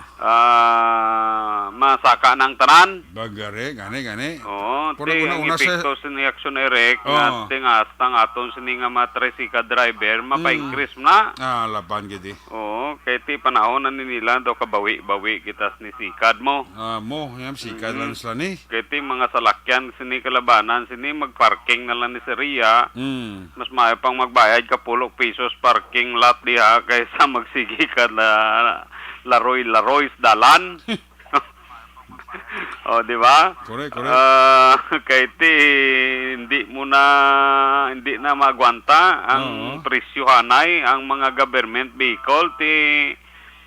masaka ng tanan. bagare, gani. Oo, Puro ti una-una ang epekto sini aksyon na Eric, nga Oh. tingatang aton sini nga matrisika driver, mapa-increase na. Laban gidi. Oo, kay ti panahon na nila daw kabawi-bawi kitas ni sikad mo. Mo, yan, sikad lang sila ni. Kay ti mga salakyan sini kalabanan sini magparking na lang ni Seria. Mas maayo pang magbayad ka 10 pesos parking lot diha kaysa magsigi ka na laroy-laroy sa dalan. O, di ba? Correct. Kay ti hindi na magwanta ang presyo hanay ang mga government vehicle ti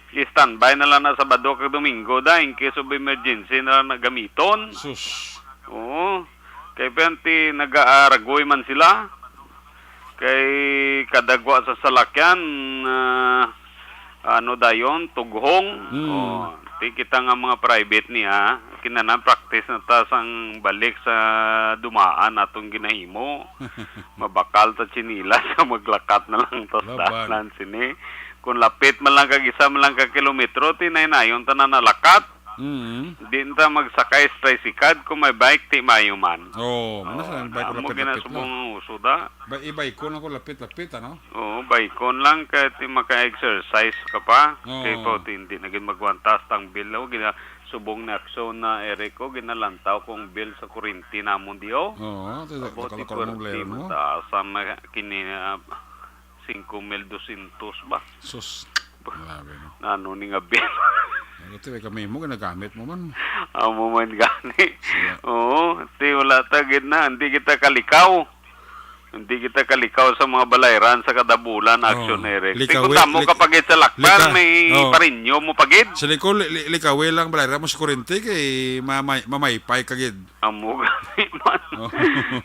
i-standby na lang na Sabado kag Domingo da in case of emergency na lang na gamiton. Sus. Oo. Kay penti nag-aaragoy man sila. Kay kadagwa sa salakyan ano dayon tughong. Oh, ti kita nga mga private niya kinana practice na ta sang balik sa dumaan atong ginahimo. Mabakal ta chinilas maglakat na lang ta sa Laban. dalan sini. Kung lapit man lang kag isa man lang ka kilometro tinay-nayon ta na nalakat. Di ta magsakay sa tricycad kung may bike ti mayo man. Mana sa bike ko Amo lapit-lapit ginasubong lang. ang uso da. I-bike ko lang ko lapit-lapit, ano? Oo, baykon lang kahit maka-exercise ka pa. Oo. Kaya po hindi naging magwantas tang bill. Gina subong na aksyon na Erico ginalantaw kong bill sa kurinti namon diyo. Oo, Aboti nakakalakan mo kurinti mo. mataasam na kini 5,200 ba? Sus. Grabe, no? Ano ni nga bill? Ito, kami mo, ginagamit mo man. Amo man gani. Oo, ti wala ta gid na hindi kita kalikaw. Hindi kita kalikaw sa mga balayran sa kada bulan action Eric. Likawi- Tingnan mo kapag sa lakban may Oo. parinyo mo pagid. Sa liko, likawi lang balay mo sa kurente kay mamaypay kagid. Amo gani man. Oh.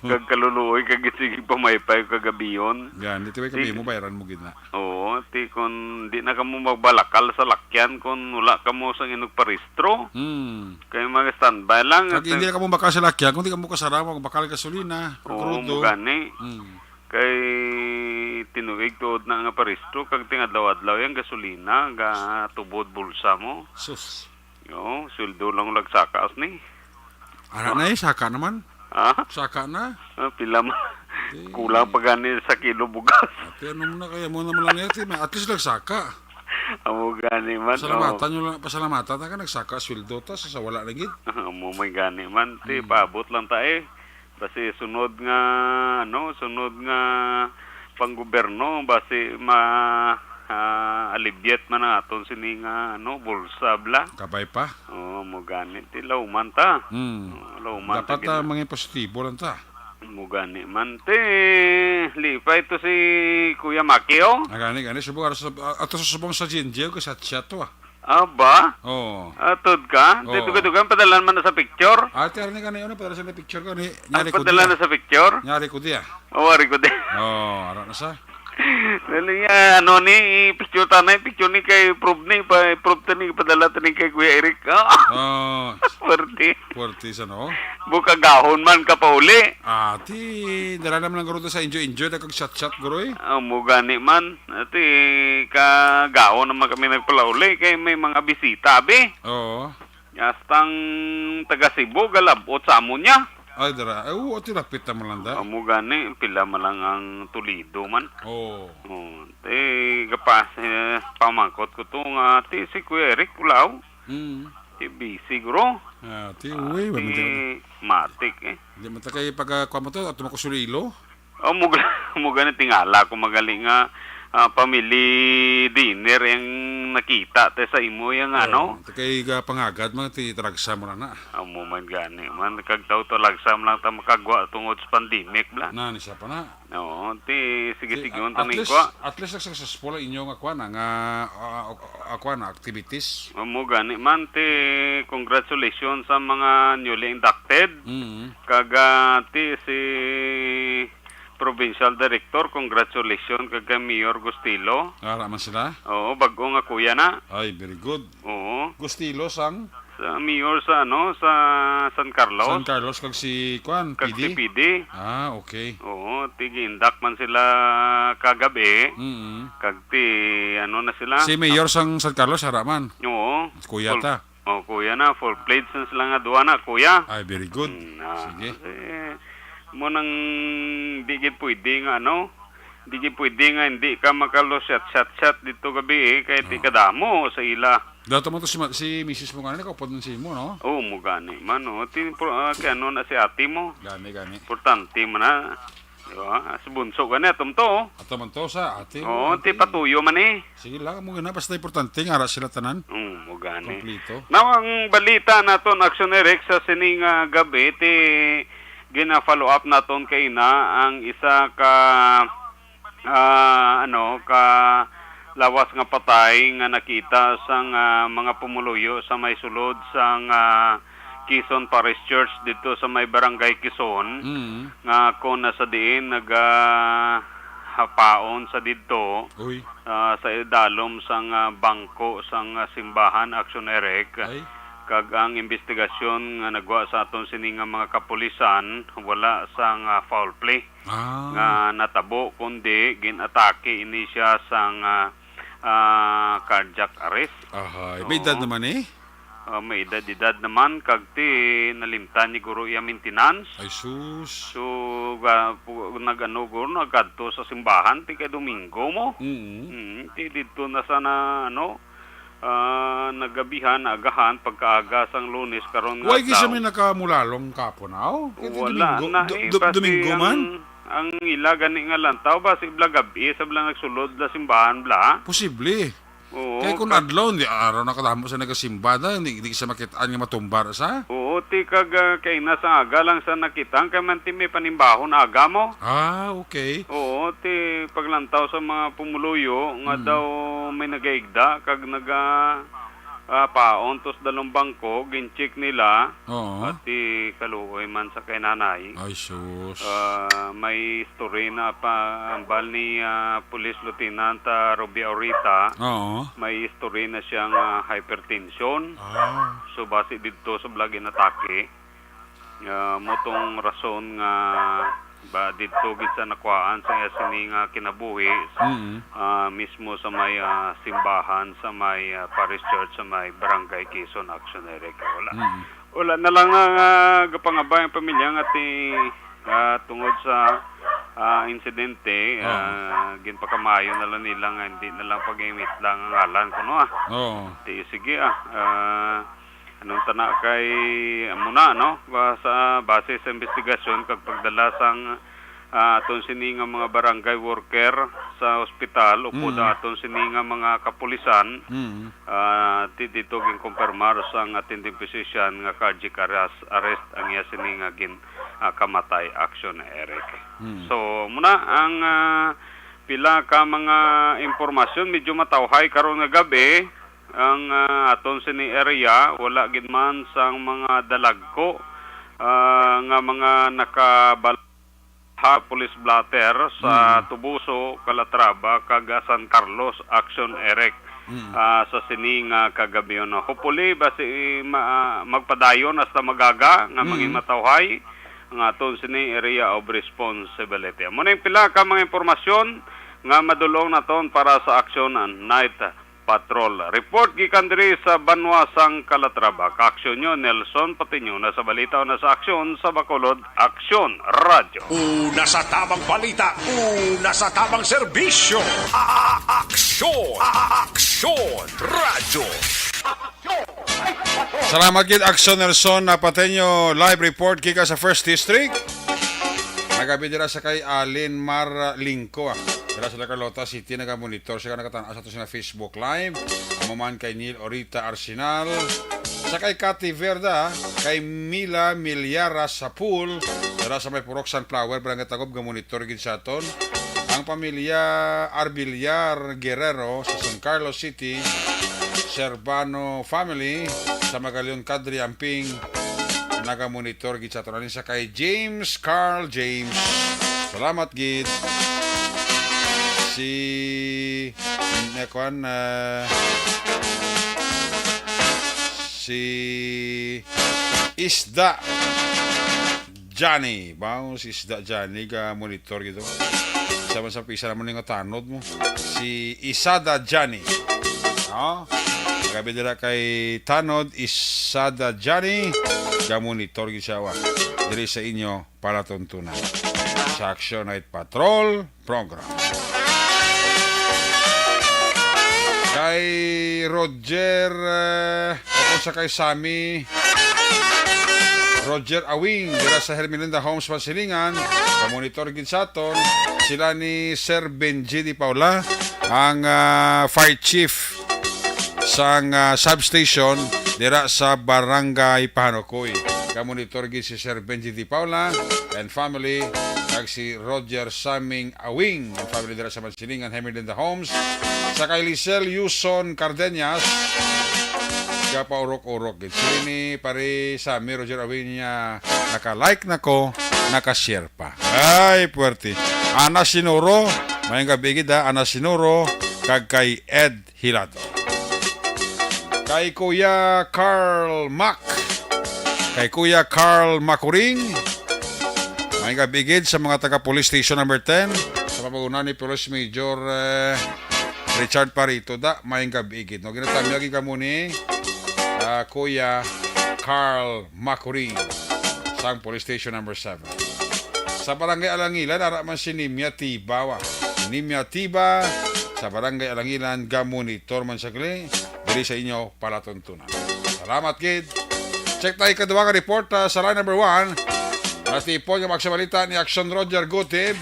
Kag kaluluoy kag sige pamaypay kagabiyon. Gan, dito kami mo bayaran mo gid na. Oo, ti kun di na kamo magbalakal sa lakyan kun wala kamo sa inog paristro. Kay mga standby lang. Kag hindi ka mo bakal sa lakyan, kung di ka mo kasarama, kung bakal gasolina, Oo, krudo. gani. Kay tinuig tuod na nga paristro kag tingadlaw-adlaw yang gasolina ga tubod bulsa mo. Sus. Yo, sweldo lang lagsakas ni. Ara na saka naman. Ha? Saka na. Pila man. Kulang pa gani sa kilo bugas. Ate, ano mo na kaya mo naman lang yan, at least nagsaka. Amo gani man. Pasalamatan nyo lang, pasalamatan ka, nagsaka, sweldo ta, sa wala ringit. Amo may gani man. Ti paabot lang ta eh. Basi sunod nga panggoberno basi alibyet man aton sini nga bulsa bla. Kabay pa. Mo gani ti lawman ta. Lawman Dapat mga positibo lang ta. Mo gani man ti lipay to si Kuya Makio. Gani, subong ato sa subong sa Jinjil ko sa chat to. Aba? Oo. Atod ka? Duga-duga padalan man na sa picture? Ate, arni ka na yun, padala sa picture ko ni Padala na sa picture? Nyari ko diya. Wari ko din. Ara na sa. Dali ano ni picture tanay picture ni kay prove tani padala tani kay Kuya Eric. Puerti sa no. Buka gahon man ka pa uli. Ati, dala naman lang garo sa enjoy na kag chat guroy. Mo gani man. Ati ka gahon naman kami nagpalauli kay may mga bisita be. Oo. Yastang taga Cebu galabot sa amon niya. Ay, dara. Ati rapit naman lang da. Amo gani pila man lang ang Toledo man. Oo. Kapas pamangkot ko to nga ti si Kuya Eric Kulaw. Ti busy guro. Ti uwi ba matik eh. Di man ta kay pagkuha mo to at makusulilo. Mo gani tingala ko magaling nga family dinner yung nakita te sa imo yung ano. Kay pangagad man ti tragsa mo na. Amo man gani man kagtaw to lagsam lang ta makagwa tungod sa pandemic bla. Ni siya pa na. Oo, ti sige on At tanig least, ko. at least successful inyo nga kuha nga activities. Amo gani man ti congratulations sa mga newly inducted. Kaga ti si Provincial Director, congratulations kag Mayor Gustilo. Ara man sila? Oo, bago nga kuya na. Ay, very good. Oo. Gustilo sang? Sa mayor sa sa San Carlos. San Carlos kag si Kwan, Kag si PD. PD. Ah, okay. Oo, tigindak man sila kagabi. Kag na sila. Si Mayor sang San Carlos haraman. Oo. Kuya ta. Kuya na, full pledge na sila nga duwa na, kuya. Ay, very good. Sige. Mo nang di gid pwede nga di gid pwede nga hindi ka makalo shot dito gabi kay di kadamo sa ila. Dato mo to si Mrs. mo kanina, kapod nun si mo, no? Oo, mo gani man kaya na si ate mo. Gani. Importante man na. Diba? Sa bunso gani atom to. Ato man to sa ate. Oo, ti patuyo man eh. Sige lang, mo gana, basta importante nga ara sila tanan. Mo gani. Kompleto. Now, ang balita naton, Action Eric, sa sining gabi, gina-follow up naton kay na ang isa ka lawas nga patay nga nakita sang mga pumuluyo sa may sulod sang Quezon Parish Church dito sa may barangay Quezon nga kung nasa diin hapaon sa didto sa idalom sang bangko sang simbahan Action Eric. Kag ang investigasyon nga nagwa sa aton sining mga kapulisan wala sang foul play nga natabo kundi ginatake ini siya sang cardiac arrest. May edad naman eh. May edad naman kag nalimtan ni guro iya maintenance. Ay sus. So guro nagadto sa simbahan kay Domingo mo. Dito na sana nagabihan agahan pagkaaga sang Lunes karon nga. Why gisa may nakamulalong kapunaw? Wala na Domingo man. Ang ila gani nga lantaw ba si bla gabi sa bla nagsulod na simbahan bla. Posible. Oo. Kaya kung adlaw, hindi araw nakadamo sa nagasimba na, hindi sa makitaan nga matumbar sa. Oo, kag kay nasa aga lang sa nakitang kay man may panimbahon aga mo. Okay. Oo, paglantaw sa mga pumuluyo nga daw may nagaigda kag paon tos dalong bangko gincheck nila. At kaluoy man sa kay nanay. Ay sus. May story na pa ambal ni Police Lieutenant Ruby Aurita. May story na siyang hypertension. So base dito sa vlog inatake. Motong rason nga ba dito gid sa nakuhaan sa sining kinabuhi mismo sa may simbahan sa may Parish Church sa may Barangay Quezon Action Eric. Wala na lang gapangabay ang pamilya nga tungod sa insidente ginpakamayo na lang nila nga hindi na lang pag-imit lang ang ngalan ko sige anong tana kay muna sa base sa investigasyon kag pagdala sang aton sini nga mga barangay worker sa ospital upod aton sini nga mga kapulisan dito gin kumpirmar sang attending physician nga cardiac arrest ang iya sini nga gin kamatay Action Eric. So muna ang pila ka mga impormasyon medyo matawhay karon nga gabi. Ang aton sini area wala gid man sang mga dalagko nga mga police blotter sa Tubuso, Calatrava kag San Carlos Action Eric sa sini nga kagabi hopefully basi magpadayon hasta magaga nga mangin matawhay ang aton sini area of responsibility. Muna pila ka mga impormasyon nga madulong naton para sa Action Night Patrol. Report gikan diri sa Banwa sang Calatrava. Ka-aksyon nyo, Nelson Patiño na sa balita o na sa aksyon sa Bacolod Aksyon Radio. Una sa tamang balita, una sa tamang serbisyo. Aksyon Radio. Salamat gid Aksyon Nelson na Patiño live report kika sa First District. Nagabi dira sa kay Alin Mar Lingko Dira sa Carlota City naga-monitor siya nakatan-asa to sa Facebook Live. Amo man kay Neil Orita Arsenal, sa kay Cathy Verda, kay Mila Milyara sa pool, dira sa may Purok Sunflower Barangay Tagob ga-monitor gid sa aton. Ang pamilya Arbiliar Guerrero sa San Carlos City, Servano family sa Magalion Kadri Amping naga-monitor gid sa aton. Sa kay James Carl James. Salamat gid. Si si Isda Johnny. Bawo si Isda Johnny ka monitor gitu. Sama sa pisa naman nga tanod mo. Si Isada Johnny. No? Gabi dira kay tanod Isada Johnny ka monitor gisawa. Diri sa inyo para tuntunan sa Action Night Patrol program. Kay Roger, ako sa kay Sammy, Roger Awing, dira sa Hermelinda Homes, Pasilingan, ka-monitor gid sa aton, sila ni Sir Benji Di Paula, ang fire chief sa substation dira sa Barangay Pahanukoy. Ka-monitor gid si Sir Benji Di Paula and family, kag si Roger Saming Awing, ang family dira sa Pasilingan, Hermelinda Homes, sa kay Lisel Yuson Cardenas, paurok-urok. Sili ni pare sa mi Roger Awin niya naka-like na ko, naka-share pa. Ay, puwerte. Ana Sinuro, mayang gabi gida, Ana Sinuro, kag kay Ed Hilado. Kay Kuya Carl Mac, kay Kuya Carl Macuring, mayang gabi gid sa mga taga-police station number 10, sa pamagunan ni Police Major Richard Parito da, mayang gabi gid. No, ginatamyagi ka muni, Kuya Carl Macuring sa Police Station number 7. Sa Barangay Alangilan, araman si Nimya Tiba. Nimya Tiba sa Barangay Alangilan, ga-monitor man sagli. Dili sa inyo palatuntunan. Salamat, kid. Check tayo kadua ka report sa line number 1. Natipon yung magsabalita ni Action Roger Gutib.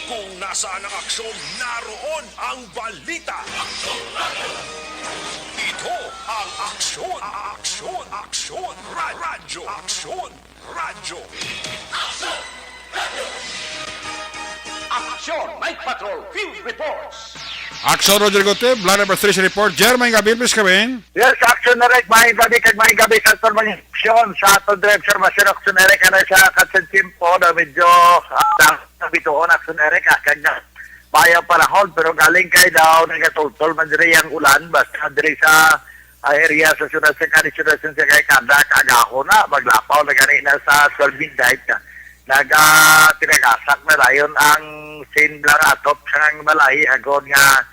Kung nasaan ang aksyon, naroon ang balita. Ito ang aksyon, radyo, Action Night Patrol Field Reports. Action Roger Gutib, line number 3 sa report. Jermaine Gabi, please come in. Yes, Action na rin. Maing gabi kag maing gabi sa turman aksyon sa aton drive Sir Action na rin ano sa Katsentimpo na medyo nabituon Action na rin kag bayaw panahon pero galing kay daw nagatultol man diri ang ulan basta diri sa area sa syudad sa kanisudasan sa kay kada kagaho na maglapaw na gani na sa 12 midnight tinagasak na dayon ang scene lang atop sang balay agon nga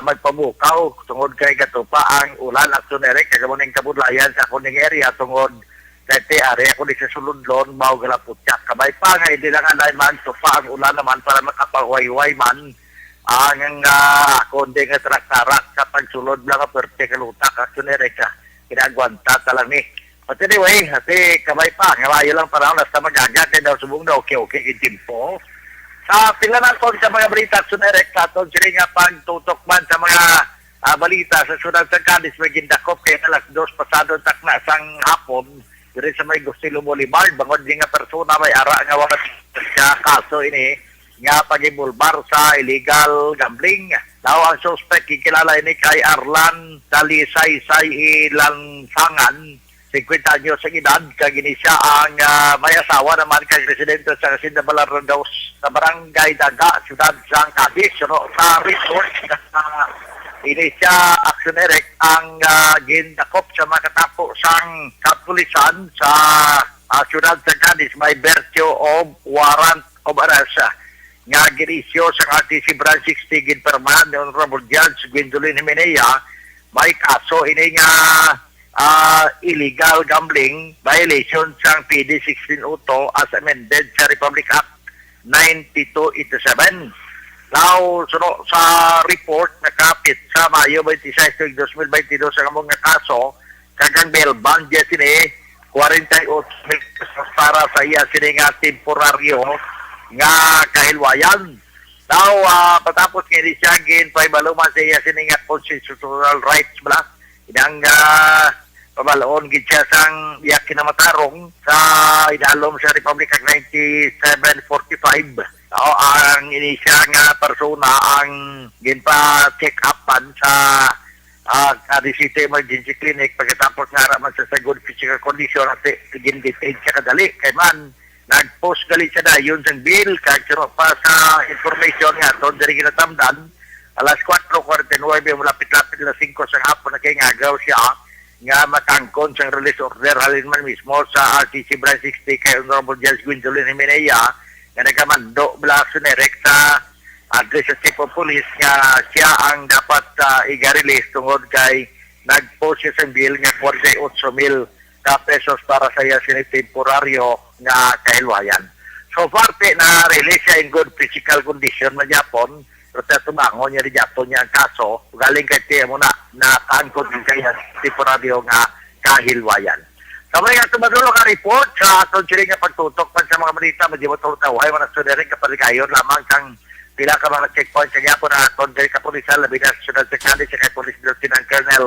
magpabukaw tungod kay gatupa ang ulan Action na rin kagamuning kabudlayan sa kuning area tungod kay area kundi sa suludlon baw galaputyak kabay pa nga hindi lang anay man tupa ang ulan naman para makapawayway man ang kundi nga tarak-tarak kapag sulod lang ang perte kalutak Action na rin ka kinagwanta talang ni but anyway hati kabay pa nga bayo lang para nasa magaga kay daw subong daw okay itimpo sa pinanaton sa mga balita Action na rin katon sila nga pagtutok man sa mga balita sa syudad sa Cadiz may gindakop kay alas 2 pasado takna sang hapon diri sa may Gustilo Boulevard bangod di nga persona may ara nga wala sa kaso ini nga pagibulbar sa illegal gambling. Daw ang suspect kikilala ini kay Arlan Talisaysay Ilansangan 50 anyos sa edad kag ini siya ang may asawa naman kay residente sa Hacienda Balardos sa Barangay Daga, Ciudad San Cadiz sa resort ini siya Action Eric ang gindakop sa makatapo sang kapulisan sa Ciudad San Cadiz may virtue of warrant of arrest nga ginisyo sa RTC Branch 60 ginpermahan ni Honorable Judge Gwendolyn Jimenea may kaso ini nga illegal gambling violation sang PD 1602 as amended sa Republic Act 9287. Now, sa report nakapit sa Mayo 26, 2022 sa kamong nga kaso, kagang bail bond dyan sini, 48 pesos para sa iya sini nga temporaryo nga kahilwayan. Now, patapos nga ni siya, pahibaluman sa iya sini nga constitutional rights bala, inang pabaloon gid siya sang iya kinamatarong sa idalom sa Republic Act 9745. Ang inisya nga persona ang ginpa-check upan sa Cadiz City Emergency Clinic pagkatapos nga raman sa good physical condition at gin-detain siya kadali. Kay man, nag-post gali siya na yun sang bill kag pa sa information nga doon diri ginatamdan alas 4:49 malapit-lapit na 5 sa hapon na kay ngagaw siya nga matangkon siyang release order halin man mismo sa RTC Branch 60 kay Honorable Judge Gwendolyn Jimenea nga nagamando bala action direct sa address sa Chief of Police nga siya ang dapat i-release tungod kay nag-post siya sa bill nga 48,000 ka pesos para sa iya temporaryo nga kahilwayan. So far, na-release siya in good physical condition man Japon. Pero tumangon niya rin Japon niya ang kaso. Galing kay tiya mo na kaangkot din kaya temporaryo nga kahilwayan. So may nga tumadulo ka report sa atong siling nga pagtutok pa sa mga balita. Medyo mo tulutaw ay mga nasunarin kapaligayon lamang kang pila ka mga checkpoint sa Japon na atong dahil kapulisan labi na National Secretary sa kay Police Lieutenant Colonel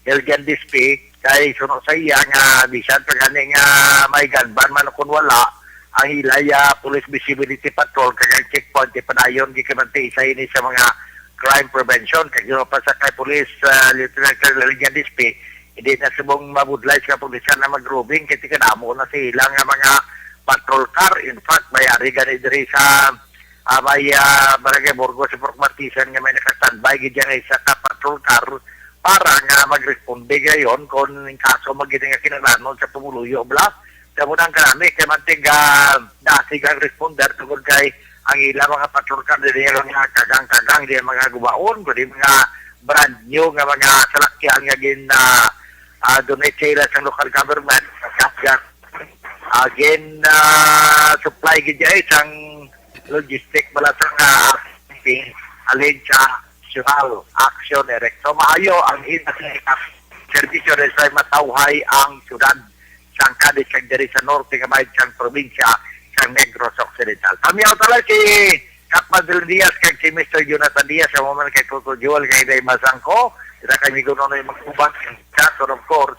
Elgian Dispe kay suno sa iya nga bisan pa gani nga may ganban man kung wala ang Hilaya Police Visibility Patrol kag checkpoint padayon gikamante isa ini sa mga crime prevention kag pa sa kay Police Lieutenant Colonel Elgian Dispe hindi na subong mabudlay sa pulisan na mag-roving kaya tikadamo na sila nga mga patrol car. In fact may ari gani diri sa may Barangay Burgos sa Pork Martisan nga may nakastandby gidyan isa ka patrol car para nga mag-responde gayon kung kaso magiging nga kinalanon sa pumuluyo bla. Kamu nang karami kay mantig dasig ang responder tungod kay ang ilang mga patrol car dili nga kagang-kagang di mga gubaon kundi mga brand new nga mga salakyan nga gin donate sila sa local government kaya again supply gid isang logistic bala sa alin sa national action direct. So maayo ang servisyo sa matawhay ang syudad sang Cadiz kag diri sa norte nga bayad sang probinsya sang Negros Occidental. Pamiyaw tala si Capmadel Diaz kag si Mr. Jonathan Diaz sa moment kay Toto Joel kay Day Masangko. Kita kami guno na yung magkubang chat of course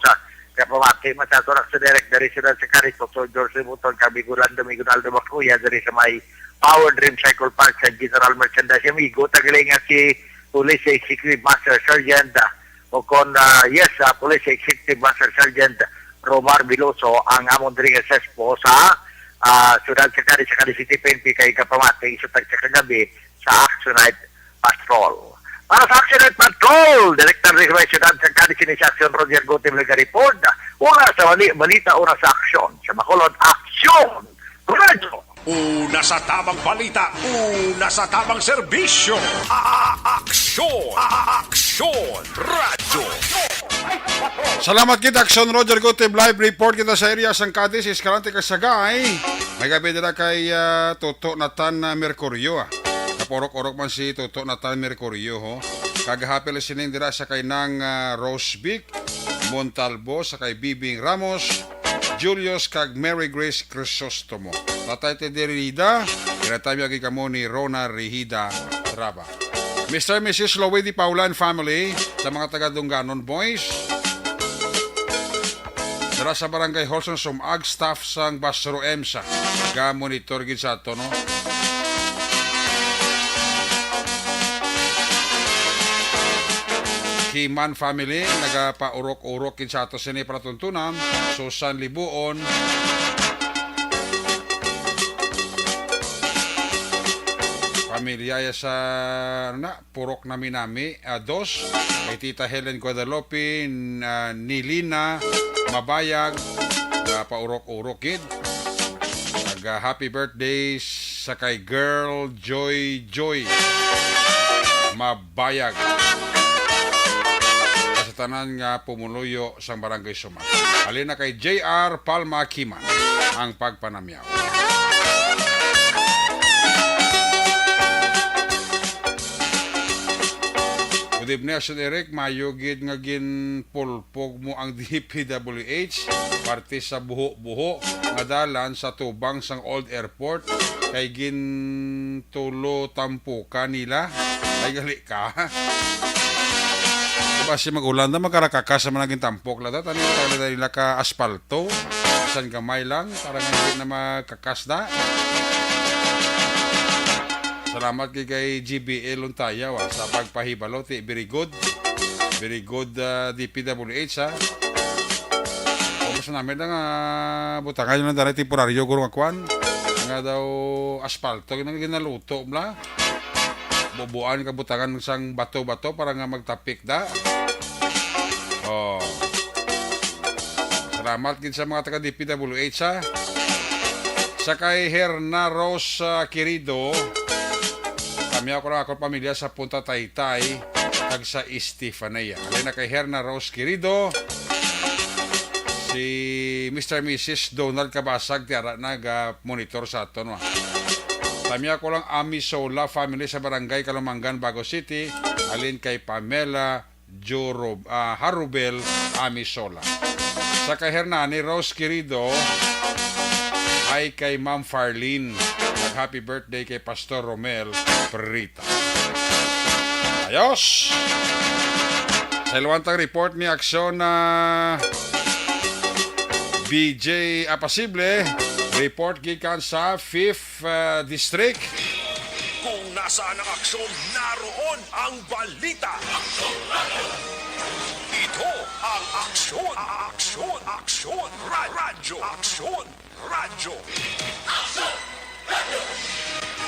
kaya pamati matatorak sa direct dari sila sa Cadiz Dr. George Libuton Kabigulan Domingonaldo Macuya dari sa may Power Dream Cycle Park sa General Merchandise Amigo tagaling nga si Police Executive Master Sergeant o kon Police Executive Master Sergeant Romar Biloso ang amon diri nga sespo sa syudad sa Cadiz City PNP kay kapamati sa kagabi sa Action Night Patrol. Para sa Action Night Patrol, Director ng Syudad sa Cadiz Action Roger Gotem report. Una sa balita, una sa aksyon. Sa Bacolod, Aksyon! Radyo! Una sa tamang balita, una sa tamang serbisyo. Aksyon! Aksyon! Radyo! Salamat kita Action Roger Gotem live report kita sa area sang Cadiz Escalante Kasagay. May gabi dira kay Toto Nathan Mercurio. Kaporok-orok man si Toto Nathan Mercurio ho. Kagahapil sining dira sa kay nang Rosebic, Montalbo sa kay Bibing Ramos, Julius kag Mary Grace Crisostomo. Tatay te Derrida, kinatami agi kamo ni Rona Rihida Traba. Mr. and Mrs. Lowedy Paulan family sa mga taga Dunganon boys. Dara sa barangay Holson Sumag staff sang Basro EMSA. Ga monitor gid sa ato no. Kiman family nagapaurok-urok gid sa ato sini patuntunan Susan Libuon. Pamilya sa Purok Nami-Nami, dos, kay Tita Helen Guadalupe, Nilina, Mabayag, paurok-urok kid. Happy birthday sa kay Girl Joy Mabayag. Sa tanan nga pumuluyo sang Barangay Sumat. Alina kay JR Palma Kiman ang pagpanamyaw. Good evening, Sir Eric. Mayugid nga ginpulpog mo ang DPWH parte sa buho-buho nga dalan sa tubang sang Old Airport kay gintulo tampukan nila. Ay gali ka. Diba si magulan na magkarakakas sa managing tampok lada. Tani tayo nila ka asfalto. San gamay lang para nga hindi na magkakas na. Salamat kay GBL Luntayaw sa pagpahibalo. Very good. Very good DPWH ha. Kung sa namin na nga butangan yun na dahil temporaryo gurong akwan. Nga daw asfalto na ginaluto bla. Bubuan ka butangan sang bato-bato para nga magtapik da. Oh. Salamat gid sa mga taga DPWH ha. Sa kay Herna Rose Quirido, kami ako na ako pamilya sa Punta Taytay kag sa Estefanía. Alay na kay Herna Rose Quirido, si Mr. Mrs. Donald Kabasag tiara nag-monitor sa aton. Kami ako lang Ami Sola family sa Barangay Kalumangan, Bago City. Alin kay Pamela Harubel Ami Sola. Sa kay Hernani Rose Quirido ay kay Ma'am Farlene. Happy birthday kay Pastor Romel Perita. Ayos! Sa ilawantang report ni aksyon na BJ Apasible, report gikan sa 5th District. Kung nasaan ang aksyon, naroon ang balita. Ito ang aksyon, radyo.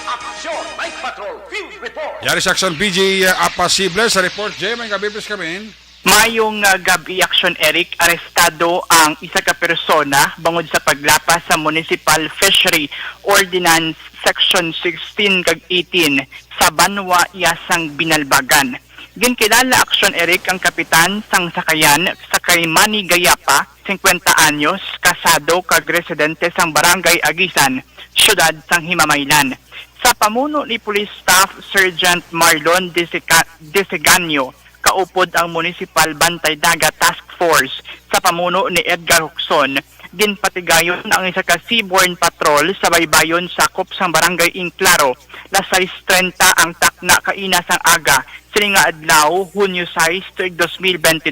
Action Night Patrol Field Report. Yari sa aksyon BJ Apasible sa report. Jay, may gabibis kami. Mayong gabi action Eric, arestado ang isa ka persona bangod sa paglapas sa Municipal Fishery Ordinance Section 16 kag 18 sa Banwa, Yasang, Binalbagan. Ginkilala action Eric ang kapitan sang sakayan sa kay Manny Gayapa, 50 anyos, kasado kag residente sang Barangay Agisan, siyudad sang Himamaylan. Sa pamuno ni Police Staff Sergeant Marlon Deseganyo, kaupod ang Municipal Bantay Dagat Task Force sa pamuno ni Edgar Huxon, ginpatigayon ang isa ka seaborne patrol sa baybayon sakop sang Barangay Inclaro, las 6:30 ang takna kaina sang aga, sini nga adlaw, Hunyo 6, tuig 2022.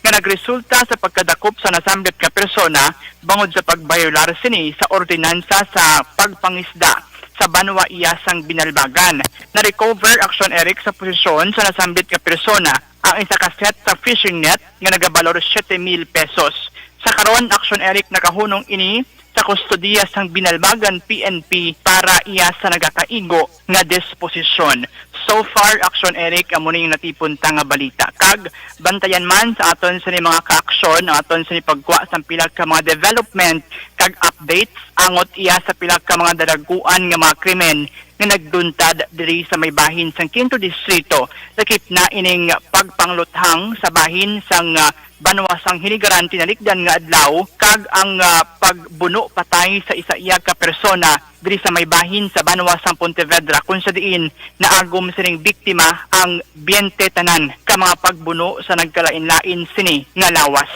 Nga nagresulta sa pagkadakop sa nasambit ka persona bangod sa pagbayolar sini sa ordinansa sa pagpangisda sa Banwa, Iyasang, Binalbagan. Na-recover action Eric sa posisyon sa nasambit ka persona ang isa ka set sa fishing net nga nagabalor 7,000 pesos. Sa karon action Eric nakahunong ini sa kustodiya sang Binalbagan PNP para iya sa nagakaigo nga disposisyon. So far, action Eric, amo ning natipon ta nga balita. Kag bantayan man sa aton sa mga ka-aksyon, aton sa pagkuha sa pilag ka mga development kag updates angot iya sa pilag ka mga dalaguan nga mga krimen nga nagduntad diri sa may bahin sang 5th distrito. Lakip na ining pagpangluthang sa bahin sang Banwa sang Hinigaran tinalikdan nga adlaw kag ang pagbuno patay sa isa iya ka persona diri sa may bahin sa Banwa sang Pontevedra kung sa diin naagom sining biktima ang 20 tanan ka mga pagbuno sa nagkalain-lain sini nga lawas.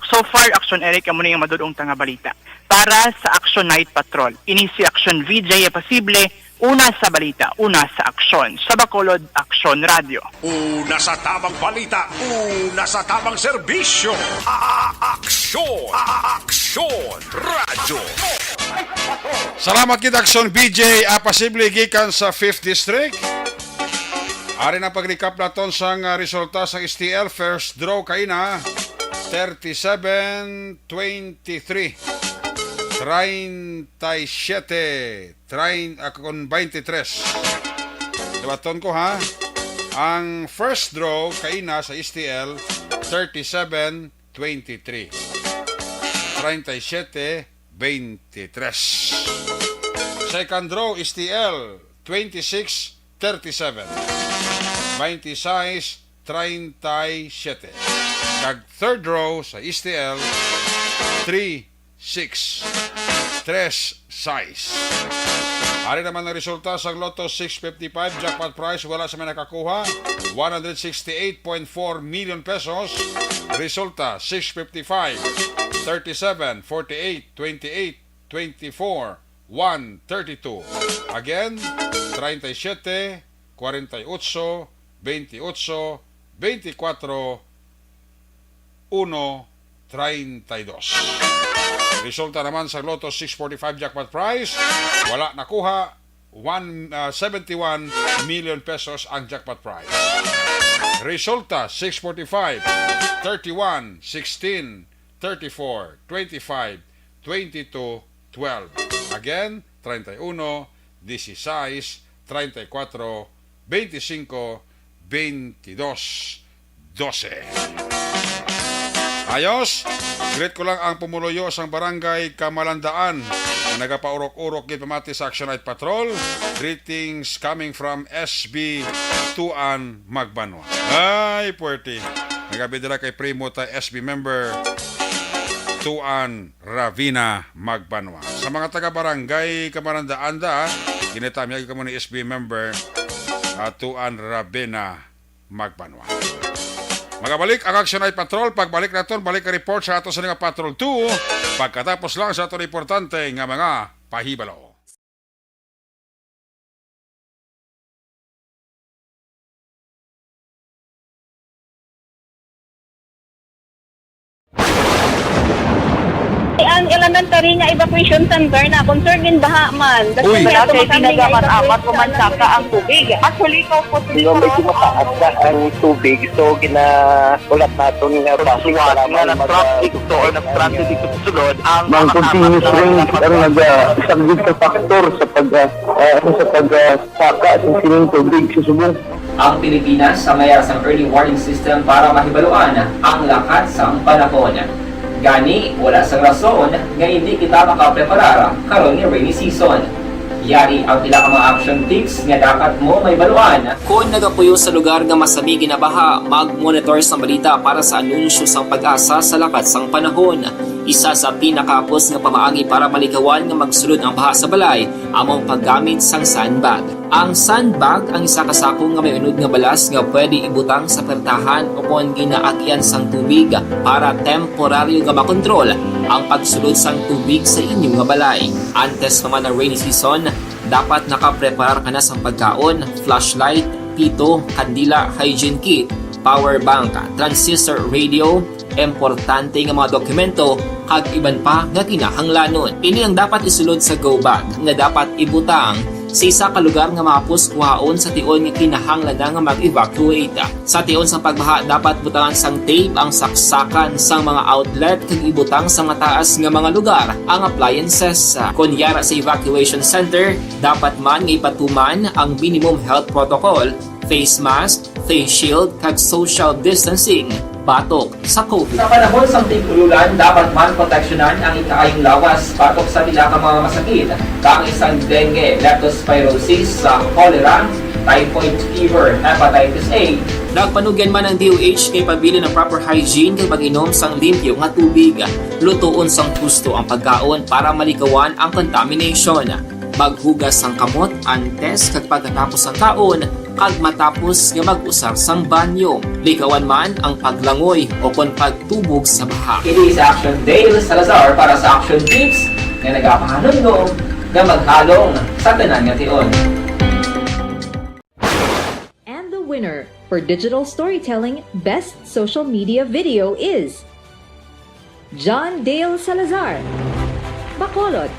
So far, Action Eric, amo ning madudong tanga balita. Para sa Action Night Patrol, ini si Action VJ Apasible, una sa balita, una sa aksyon. Sa Bacolod, Action Radio. Una sa tamang balita, una sa tamang serbisyo. Aksyon Radio. Salamat kid aksyon BJ Apasible gikan sa 5th District. Ari na pag-recap naton sang resulta sa STL first draw kaina 37-23 37 con 23. Debaton ko ha. Ang first draw kaina sa STL 37-23 37-23. Second draw STL 26-37 26-37. Kag third row sa STL 3-6 3-6. Ari naman ang resulta sa Lotto 655 jackpot prize, wala sa may nakakuha 168.4 million pesos. Resulta 655 37 48 28 24 132. Again 37 48 28 24 1-32. Resulta naman sa Lotto 645 jackpot prize, wala nakuha 171 million pesos ang jackpot prize. Resulta 645 31 16 34 25 22 12. Again 31 16 34 25 22 12. Ayos, greet ko lang ang pumuluyo sang barangay Kamalandaan na nagapaurok-urok gid pamati sa Action Night Patrol. Greetings coming from SB Tuan Magbanwa. Ay, puwerte. Nagabidira kay Primo ta SB member Tuan Ravina Magbanwa. Sa mga taga-barangay Kamalandaan da, ginitamyag ka mo ni SB member Tuan Ravina Magbanwa. Magabalik ang Action Night Patrol. Pagbalik naton, balik ka report sa ato sa nga Patrol 2. Pagkatapos lang sa ato importante nga mga pahibalo. Ang elementary nga evacuation center na concern din baha man. Uy. Kaya Kaya pinagamat-amat kumansaka ang tubig. Actually, ikaw po Medyo mataas na ang tubig, so ginaulat natin nga Suwat nga nag-traffic to or nag-traffic dito sa sulod ang Mang continuous rin ang nag-isang sa factor sa pagsaka sa sining tubig sa subong. Ang Pilipinas sa mayroon ng early warning system para mahibaluan ang lakas ng panahon. Gani, wala sa rason nga hindi kita makapreparar karon ni rainy season. Yari ang pila ka mga action tips nga dapat mo may baluan. Kung nagapuyo sa lugar nga masabi ginabaha, mag-monitor sa balita para sa anunsyo sang pag-asa sa lakas ng panahon. Isa sa pinakapos nga pamaagi para malikawan nga magsulod ang baha sa balay, among paggamit sang sandbag. Ang sandbag ang isa kasakong nga may unod nga balas nga pwede ibutang sa pertahan upon ginaagyan sang tubig para temporaryo nga makontrol ang pagsulod sang tubig sa inyong nga balay. Antes naman ng rainy season, dapat nakapreparar ka na sang pagkaon, flashlight, pito, kandila, hygiene kit, power bank, transistor radio, importante nga mga dokumento kag iban pa nga kinahanglanon. Ini ang dapat isulod sa go bag nga dapat ibutang sa isa ka lugar nga mapus kuhaon sa tion nga kinahanglan nga mag-evacuate. Sa tion sa pagbaha dapat butangan sang tape ang saksakan sang mga outlet kag ibutang sa mataas nga mga lugar ang appliances. Kunyara sa evacuation center, dapat man nga ipatuman ang minimum health protocol, face mask, face shield kag social distancing batok sa COVID. Sa panahon sa tig-ululan, dapat man proteksyonan ang ikaayong lawas batok sa pila ka mga masakit. Kang isang dengue, leptospirosis, cholera, typhoid fever, hepatitis A. Nagpanugyan man ang DOH kay pabili ng proper hygiene kay pag-inom sang limpyo nga tubig. Lutuon sang gusto ang pagkaon para malikawan ang contamination. Maghugas sang kamot antes kag pagkatapos ang kaon kag matapos nga mag-usar sang banyo. Likawan man ang paglangoy o kon pagtubog sa baha. Kini sa Action Dale Salazar para sa Action Tips nga nagapahanundong nga maghalong sa tanan nga tion. And the winner for Digital Storytelling Best Social Media Video is John Dale Salazar, Bacolod,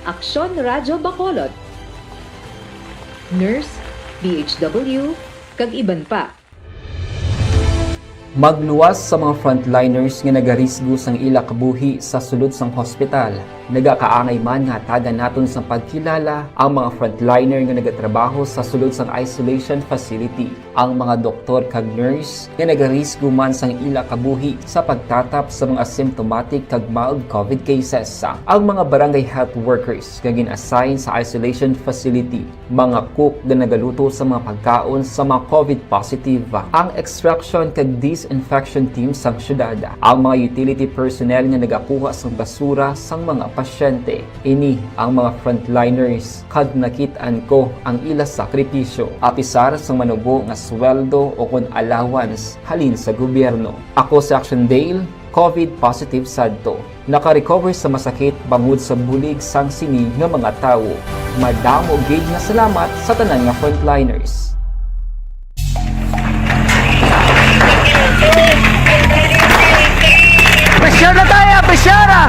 Aksyon Radyo Bacolod, Nurse, DHW, kag iban pa. Magluwas sa mga frontliners nga nagarisgo sang ila kabuhi sa sulod sang hospital. Nagakaangay man nga tagan naton sa pagkilala ang mga frontliner nga nagatrabaho sa sulod sang isolation facility. Ang mga doktor kag nurse nga nagarisgo man sang ila kabuhi sa pagtatap sa mga asymptomatic kag mild COVID cases. Ang mga barangay health workers nga gin-assign sa isolation facility, mga cook nga nagaluto sa mga pagkaon sa mga COVID positive. Ang extraction kag disinfection team sang syudad, ang mga utility personnel nga nagakuha sang basura sang mga pasyente. Ini ang mga frontliners kag nakit-an ko ang ila sakripisyo apisar sang manubo nga sweldo o kon allowance halin sa gobyerno. Ako sa Action Dale, COVID positive sadto. Naka-recover sa masakit bangod sa bulig sang sini nga mga tawo. Madamo gid nga salamat sa tanan nga frontliners. Pressure na tayo! Pressure na!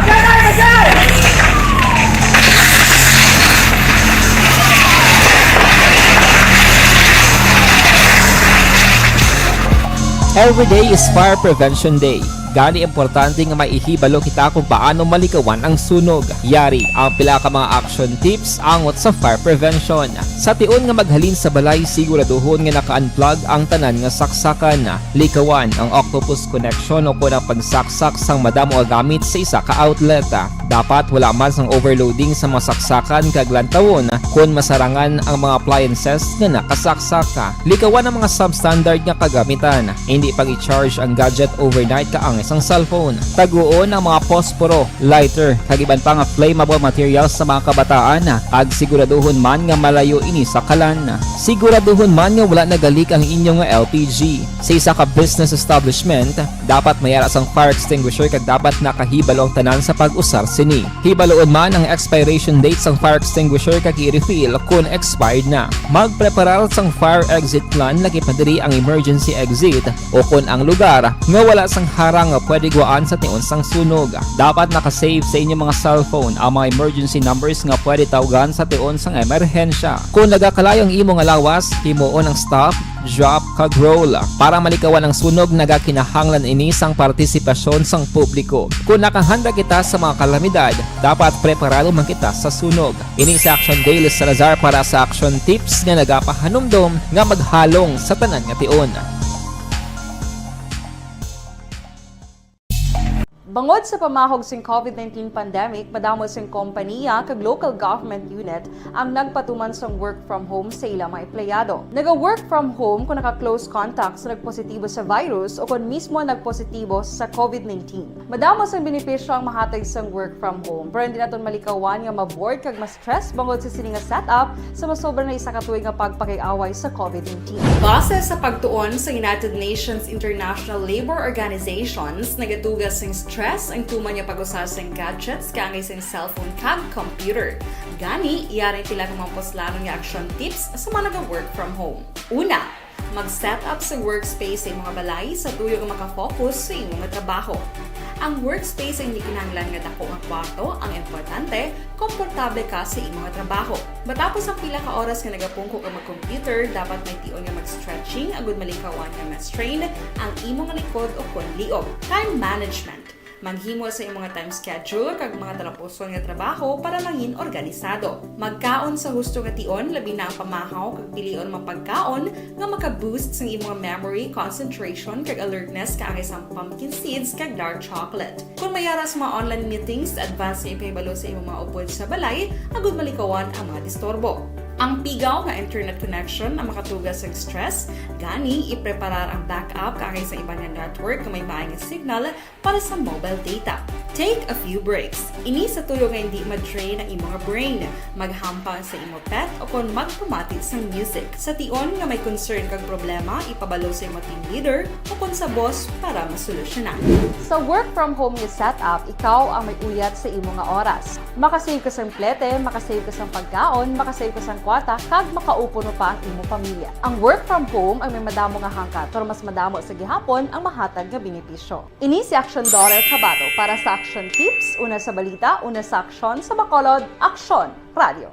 Every day is Fire Prevention Day. Gani importante nga maihibalo kita kung paano malikawan ang sunog. Yari ang pila ka mga action tips angot sa fire prevention. Sa tion nga maghalin sa balay, siguraduhon nga naka-unplug ang tanan nga saksakan. Likawan ang octopus connection o kung ang pagsaksak sang madamo nga gamit sa isa ka outlet. Dapat wala man sang overloading sa mga saksakan kag lantawon kung masarangan ang mga appliances nga nakasaksaka. Likawan ang mga substandard nga kagamitan. Hindi pag i-charge ang gadget overnight kaang isang cellphone. Taguon ang mga posporo, lighter, kag iban pa nga flammable materials sa mga kabataan. Ag siguraduhon man nga malayo ini sa kalan. Siguraduhon man nga wala nagalik ang inyong LPG. Sa isa ka business establishment, dapat mayara sang fire extinguisher kag dapat nakahibalo ang tanan sa pag-usar sini. Hibaloon man ang expiration date sang fire extinguisher kag i-refill kung expired na. Magpreparar sang fire exit plan lagi padiri ang emergency exit o kung ang lugar nga wala sang harang nga pwede guaan sa tion sang sunog. Dapat nakasave sa inyong mga cellphone ang mga emergency numbers nga pwede tawagan sa tion sang emerhensya. Kung nagakalayo ang imong lawas, himuon ang stop, drop, kag roll. Para malikawan ang sunog, nagakinahanglan ini sang partisipasyon sang publiko. Kung nakahanda kita sa mga kalamidad, dapat preparado man kita sa sunog. Ini sa Action Daily Salazar para sa action tips nga nagapahanumdom nga maghalong sa tanan nga tion. Bangod sa pamahog sing COVID-19 pandemic, madamo sing kompanya kag local government unit ang nagpatuman sang work from home sa ilang mga empleyado. Naga-work from home kung naka-close contact sa nagpositibo sa virus o kung mismo nagpositibo sa COVID-19. Madamo sang benepisyo ang mahatag sang work from home, pero hindi naton malikawan nga ma-bored kag ma-stress bangod sa sini nga setup sa masobra na isa ka tuig nga pagpakiaway sa COVID-19. Base sa pagtuon sa United Nations International Labor Organizations, nagatugas sing stress ang tuman niya pag-usar sa gadgets kangay sa cellphone kag computer. Gani, iyaring pila ng mga poslanon nga action tips sa mga nag-work from home. Una, mag-set up sa workspace sa mga balay sa tuyo nga makafocus sa imong trabaho. Ang workspace ay hindi kinahanglan nga dako nga kwarto, ang importante, komportable ka sa imong trabaho. Matapos ang pila ka oras nga nagapungko ka mag-computer, dapat may tion nga mag-stretching agud malikawan nga ma-strain ang imong likod o kon liog. Time management. Maghimo sa imong time schedule kag mga talapuson nga trabaho para mangin organisado. Magkaon sa husto nga tion, labi na ang pamahaw kag pilion mapagkaon nga maka-boost sa imong memory, concentration kag alertness kaangay sang pumpkin seeds kag dark chocolate. Kung mayara sa mga online meetings, advance nga ipahibalo sa imong mga upod sa balay, agud malikawan ang mga disturbo. Ang pigaw nga internet connection ang makatugas sa stress, gani ipreparar ang backup kaangay sa ibang network nga may maayong signal para sa mobile data. Take a few breaks. Ini sa tuyo nga hindi ma-drain ang imong brain. Maghampang sa imong pet o kung magpumatid sa music. Sa tion nga may concern kag problema, ipabalo sa imong team leader o kung sa boss para masolusyonan. Sa work from home nga setup, ikaw ang may uyat sa imong nga oras. Makasave ka sa plete, makasave ka sa pagkaon, makasave ka sa kwata, kag makaupo mo pa ang imong pamilya. Ang work from home ay may madamo nga hangkat, pero mas madamo sa gihapon ang mahatag nga benepisyo. Ini si Action Daughter Cabato para sa Action Tips, una sa balita, una sa aksyon, sa Bacolod, Aksyon Radio.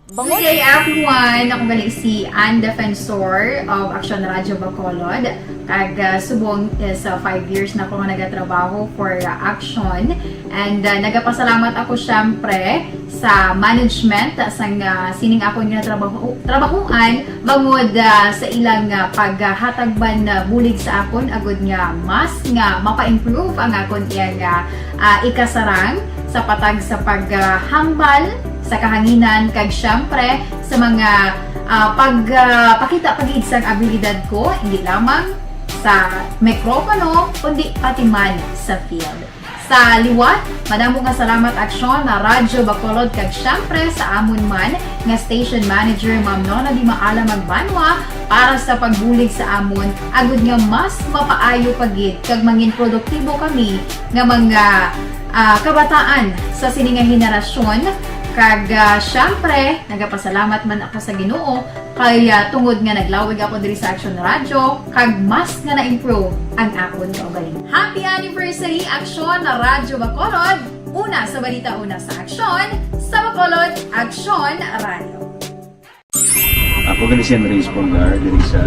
Good day everyone! Ako balik si Ann Defensor of Action Radio Bacolod. Kag subong sa 5 years na ako nga nagatrabaho for Action. And nagapasalamat ako syempre sa management sa sining ako nga trabahuan bangod sa ilang paghatagban bulig sa akon agud nga mas nga mapa-improve ang akon iyang ikasarang sa patag sa paghambal sa kahanginan kag syempre sa mga pagpakita pagid sang abilidad ko hindi lamang sa mikropono kundi pati man sa field. Sa liwat, madamo nga salamat Aksyon na Radyo Bacolod kag syempre sa amon man nga station manager Ma'am Nona Di Maala Magbanwa para sa pagbulig sa amon agud nga mas mapaayo pagid kag mangin produktibo kami nga mga kabataan sa sininga henerasyon. Kag syempre, nagapasalamat man ako sa Ginoo kay tungod nga naglawig ako diri sa Action Radio kag mas nga na-improve ang akon kaugalingon. Happy anniversary Aksyon na Radyo Bacolod! Una sa balita, una sa Aksyon, sa Bacolod, Aksyon Radio. Ako gali si Andres Polgar diri sa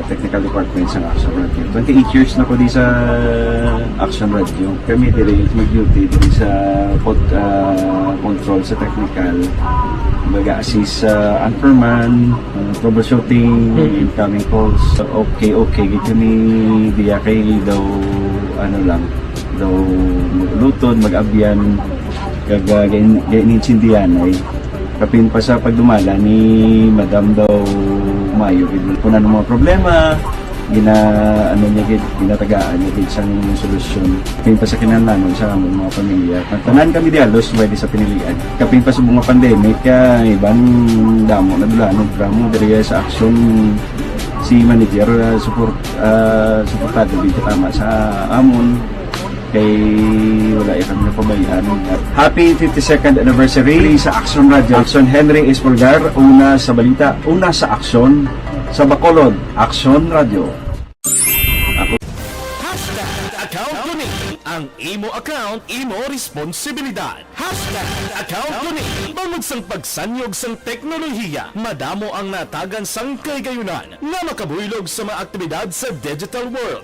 Technical Department sa Action Radio. 28 years na ko di sa Action Radio. Kami diri mag-duty diri sa control sa technical. Mag-assist sa anchorman, troubleshooting, incoming calls. Okay. Gito ni diya kay daw daw maglutod, mag-abyan, ganinsindihan ay kapin pa sa pagdumala ni Madam daw Mayo. Kung ano mga problema, ginatagaan niya isang solusyon. Kapin pa sa kinahanglan sa among mga pamilya. Tanan kami di halos pwede sa pinilian. Kapin pa sa mga pandemic, ibang damo na dulanog dramo diri sa action si manager suportado dito tama sa amon kay wala kami napabayaan. Happy 52nd anniversary sa Action Radio. Action Henry Espolgar, una sa balita, una sa aksyon sa Bacolod. Action Radio. Account Kuning. Ang imo account, imo responsibilidad. Account Kuning. Bangod sang pagsanyog sang teknolohiya, madamo ang natagan sang kaygayunan nga makabuylog sa mga aktibidad sa digital world.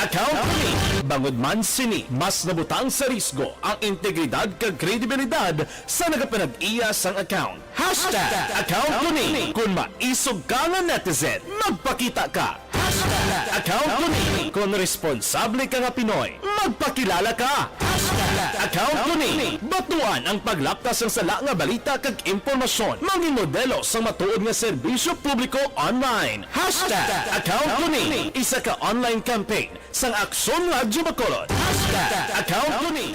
Account Kuning. Bangod man sini, mas nabutang sa risgo ang integridad kag kredibilidad sa nagapanag-iya sang account. Account Kuning. Kung maisog ka nga netizen, magpakita ka. Account Kuning. Kung responsable ka nga Pinoy, magpakilala ka. Account Kuning. Batuan ang paglaptas ng sala nga balita kag impormasyon. Maging modelo sa matuod nga serbisyo publiko online. Account Kuning. Isa ka online campaign sang Aksyon Radyo Bacolod. Account Kuning.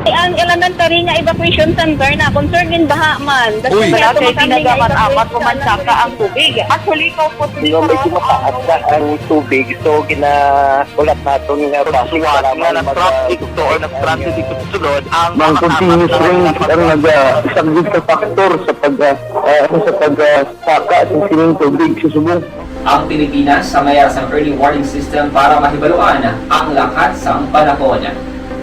Ang elementary nga evacuation center na concern din baha man. Uy, Kasi tinagaman amat pumansaka ang tubig. Actually, ko po medyo mataas na ang tubig. So, ginaulat natin nga pasiwala nga nag-traffic to or nag-transit dito sulod. Ang continuous rain ang nag-isang sa factor sa pagsaka at sining tubig sa Subo. Ang Pilipinas sa mayroon sa early warning system para mahibaluan ang lakat sa panahon.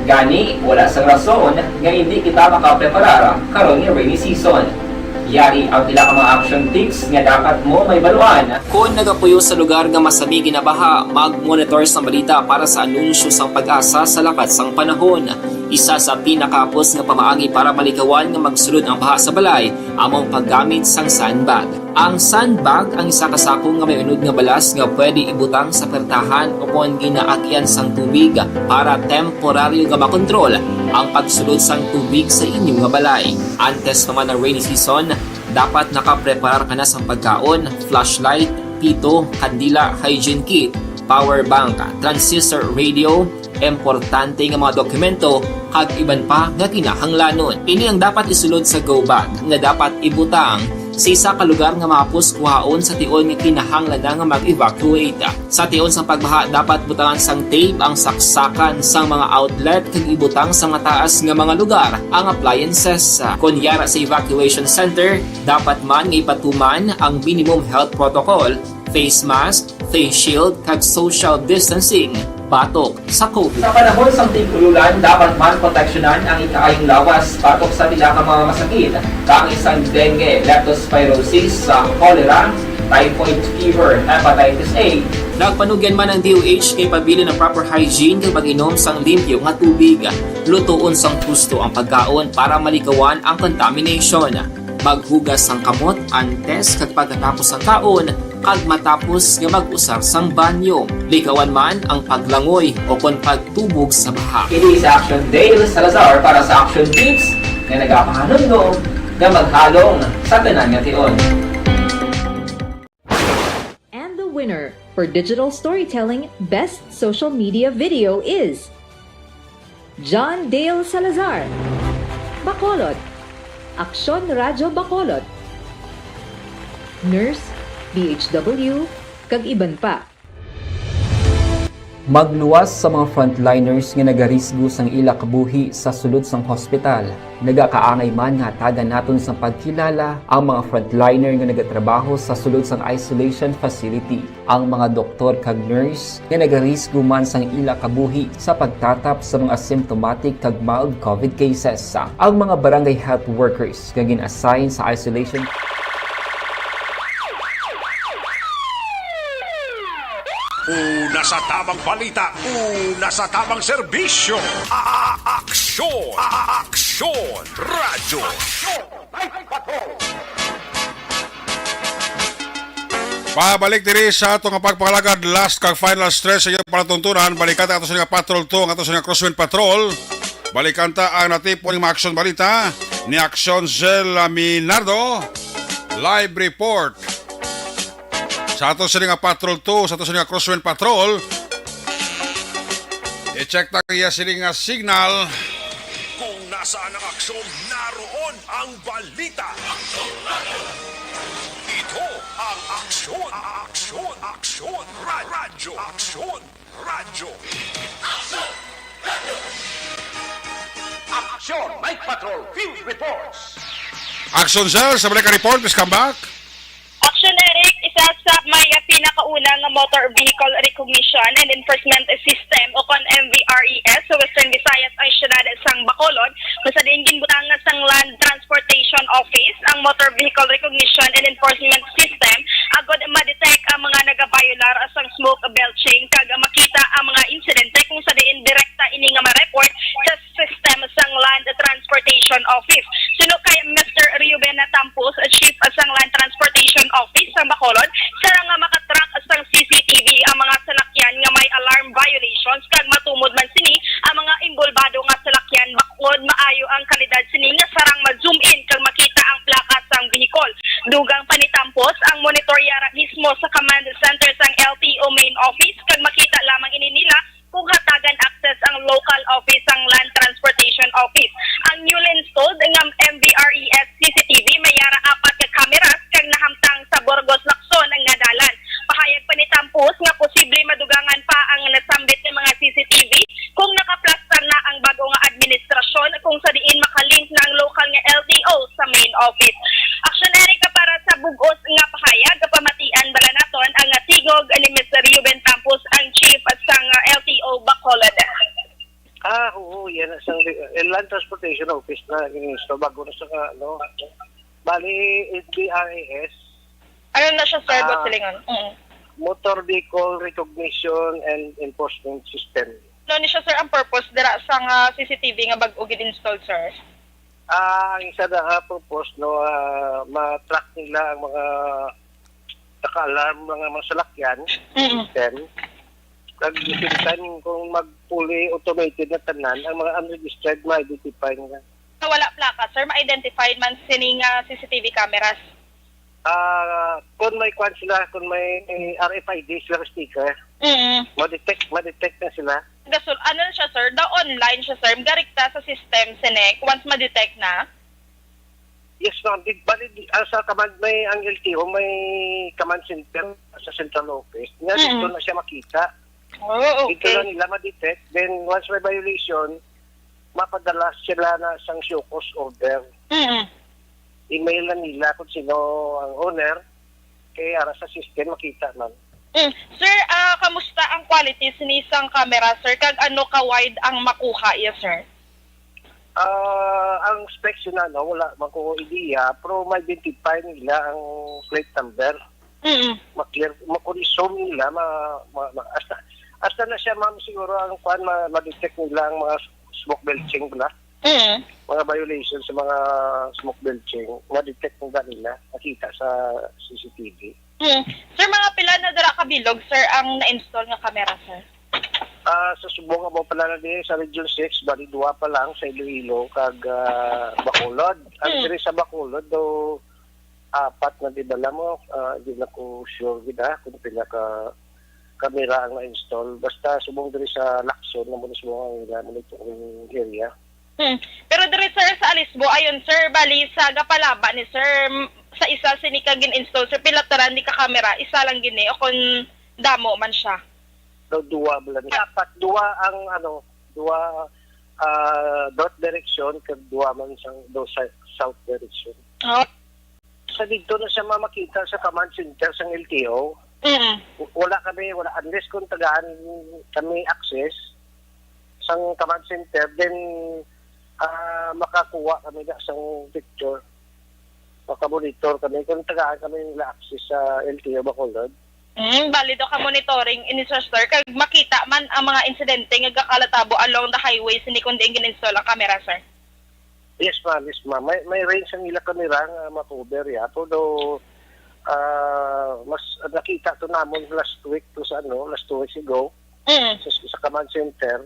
Gani, wala sa rason nga hindi kita makapreparara karon ni rainy season. Yari ang pila ka mga action tips nga dapat mo may baluan. Kung nagapuyo sa lugar nga masabi ginabaha, mag-monitor sa balita para sa anunsyo sang pag-asa sa lakat sang panahon. Isa sa pinakapos nga pamaagi para malikawan nga magsulod ang baha sa balay, among paggamit sang sandbag. Ang sandbag ang isa kasakong nga may unod nga balas nga pwede ibutang sa pertahan o kung ginaagyan sang tubig para temporaryo nga makontrol ang pagsulod sang tubig sa inyong nga balay. Antes naman ng rainy season, dapat nakapreparar ka na sa pagkaon, flashlight, pito, kandila, hygiene kit, power bank, transistor radio, importante nga mga dokumento kag iban pa nga kinahanglanon. Ini ang dapat isulod sa go bag nga dapat ibutang sa isa ka lugar nga mapus kuhaon sa tion nga kinahanglan nga mag-evacuate. Sa tion sang pagbaha dapat butangan sang tape ang saksakan sang mga outlet kag ibutang sa taas nga mga lugar ang appliances. Kunyara sa evacuation center, dapat man nga ipatuman ang minimum health protocol, face mask, face shield kag social distancing. Batok sa COVID. Sa panahon sa tigululan, dapat man proteksyonan ang ikaayong lawas batok sa pila ka mga masakit. Kang isang dengue, leptospirosis, cholera, typhoid fever, hepatitis A. Nagpanugyan man ang DOH kay pabili ng proper hygiene kay pag-inom sang limpyo nga tubig. Lutuon sang husto ang pagkaon para malikawan ang contamination. Maghugas sang kamot antes kag pagkatapos ang kaon kag matapos nga mag-usar sang banyo. Likawan man ang paglangoy o kon pagtubog sa baha. Kini sa Action Dale Salazar para sa Action Tips nga nagapahanong nga maghalong sa tanan nga tion. And the winner for Digital Storytelling Best Social Media Video is John Dale Salazar, Bacolod, Aksyon Radyo Bacolod, Nurse, BHW, kag iban pa. Magluwas sa mga frontliners nga nagarisgo sang ila kabuhi sa sulod sang hospital. Nagakaangay man nga tagan naton sa pagkilala ang mga frontliner nga nagatrabaho sa sulod sang isolation facility. Ang mga doktor kag nurse nga nagarisgo man sang ila kabuhi sa pagtatap sa mga asymptomatic kag mild COVID cases. Ang mga barangay health workers nga gin-assign sa isolation Una sa tamang balita, una sa tamang serbisyo. Aksyon! Aksyon! Radyo! Pabalik diri sa atong pagpakalagad last kag final stress sa iyong palatuntunan. Balikan ta ato sa nga Patrol 2, ato sa nga Crosswind Patrol. Balikan ta ang natipon ng mga aksyon balita ni Aksyon Zel Minardo. Live report. Sa ato sa nga Patrol 2, sa ato sa nga Crosswind Patrol, i-check na kaya sila nga signal. Kung nasaan ang aksyon, naroon ang balita. Ito ang aksyon, aksyon, aksyon, radyo, aksyon, radyo. Aksyon, Night Patrol, Field Reports. Action Zel, sa balik ka report, please come back. Action, Eric, isa sa may pinakaunang motor vehicle recognition and enforcement system o kon MVRES sa Western Visayas ay syudad sang Bacolod. Masading ginbutang sang Land Transportation Office ang motor vehicle recognition and enforcement system agod ma-detect ang mga nagabiolar asang smoke belching kag makita ang mga insidente kung sa diin direkta ini nga ma-report sa system sang Land Transportation Office. Sino kay Mr. Reuben Tampos, Chief sang Land Transportation Office sa Bacolod, sara nga makatrack sang CCTV ang mga salakyan nga may alarm violations kag matumod man sini ang mga imbulbado nga salakyan bakod maayo ang kalidad sini nga sarang ma-zoom in kag makita ang plaka sang vehicle. Dugang panitampos ang monitoryara mismo sa command center sang LTO main office kag makita lamang ini nila kung hatagan access ang local office ang Land Transportation Office. Ang newly installed ng MVRES CCTV may yara 4 ka cameras kag nahamtang sa Burgos Lacson ang ngadalan. Pahayag pa ni Tampos nga posible madugangan pa ang nasambit ng mga CCTV kung nakaplastar na ang bago nga administrasyon kung sa diin makalink na ang local nga LTO sa main office. Action, Erica, para sa bugos nga pahayag pamatian bala naton ang tigog ni Mr. Reuben Tampos ang chief sang LTO Bacolod. Oo, yan ang Land Transportation Office na inisto bago na sa bali SBRAS. Ano na siya, sir? Ba't silingon? Motor Vehicle Recognition and Enforcement System. No, ni siya, sir, ang purpose dira sa CCTV nga bag-o gid-install, sir? Ang isa na purpose, ma-track nila ang mga naka-alarm mga salakyan system. Kag time kung mag-fully automated na tanan, ang mga unregistered ma-identify nga. Wala plaka, sir, ma-identified man sining CCTV cameras. Kung may kwan sila, kung may RFID sila sticker, ma-detect na sila. Gasol, ano na siya, sir? Online siya, sir. Garikta sa system, sinek, once ma-detect na? Yes, ma'am. Sa command, ang LTO, may command center sa central office. Dito na siya makita. Oh, okay. Dito na nila ma-detect. Then, once may violation, mapadala sila na sang show cause order. Email na nila kung sino ang owner. Kaya sa system, makita man. Sir, kamusta ang quality ni isang camera, sir? Kag ano ka-wide ang makuha iya, sir? Ang specs yun, wala makuha idea, pero may identify nila ang plate number. Ma-clear, ma-consume nila, hasta na siya, ma'am, siguro ang kwan, ma-detect nila ang mga smoke belching pala. Mga violations sa mga smoke belching, ma-detect nila, nakita sa CCTV. Sir, mga pila na dara kabilog, sir, ang na-install nga camera, sir? Sa subong mo pala na din sa Region 6, bali 2 pa lang sa Iloilo, kag Bacolod. Ang diri sa Bacolod, do 4 na dibala mo, di na ko sure gida kung pila ka camera ang na-install. Basta subong diri sa Lacson, na muna subong ang itong area. Pero diri, sir, sa Alisbo, ayon, sir, bali sa Gapalaba ni sir, sa isa sinika gin-install, sir, pilataran ni ka camera, isa lang gini, o kung damo man siya. daw duwa bala ni. Dapat duwa ang duwa north direction kag duwa man sang do south direction. Sa dito na siya makita sa command center sang LTO. Wala unless kung tagaan kami access sang command center, then makakuha kami na sang picture, makamonitor kami kung tagaan kami nila access sa LTO Bacolod. Balido ka monitoring in sir kag makita man ang mga insidente nga gakalatabo along the highways ni kundi ang gininstall ang camera, sir. Yes ma'am. May range ang ila kamera nga makover ya. Todo mas nakita to namon last 2 weeks ago sa command center.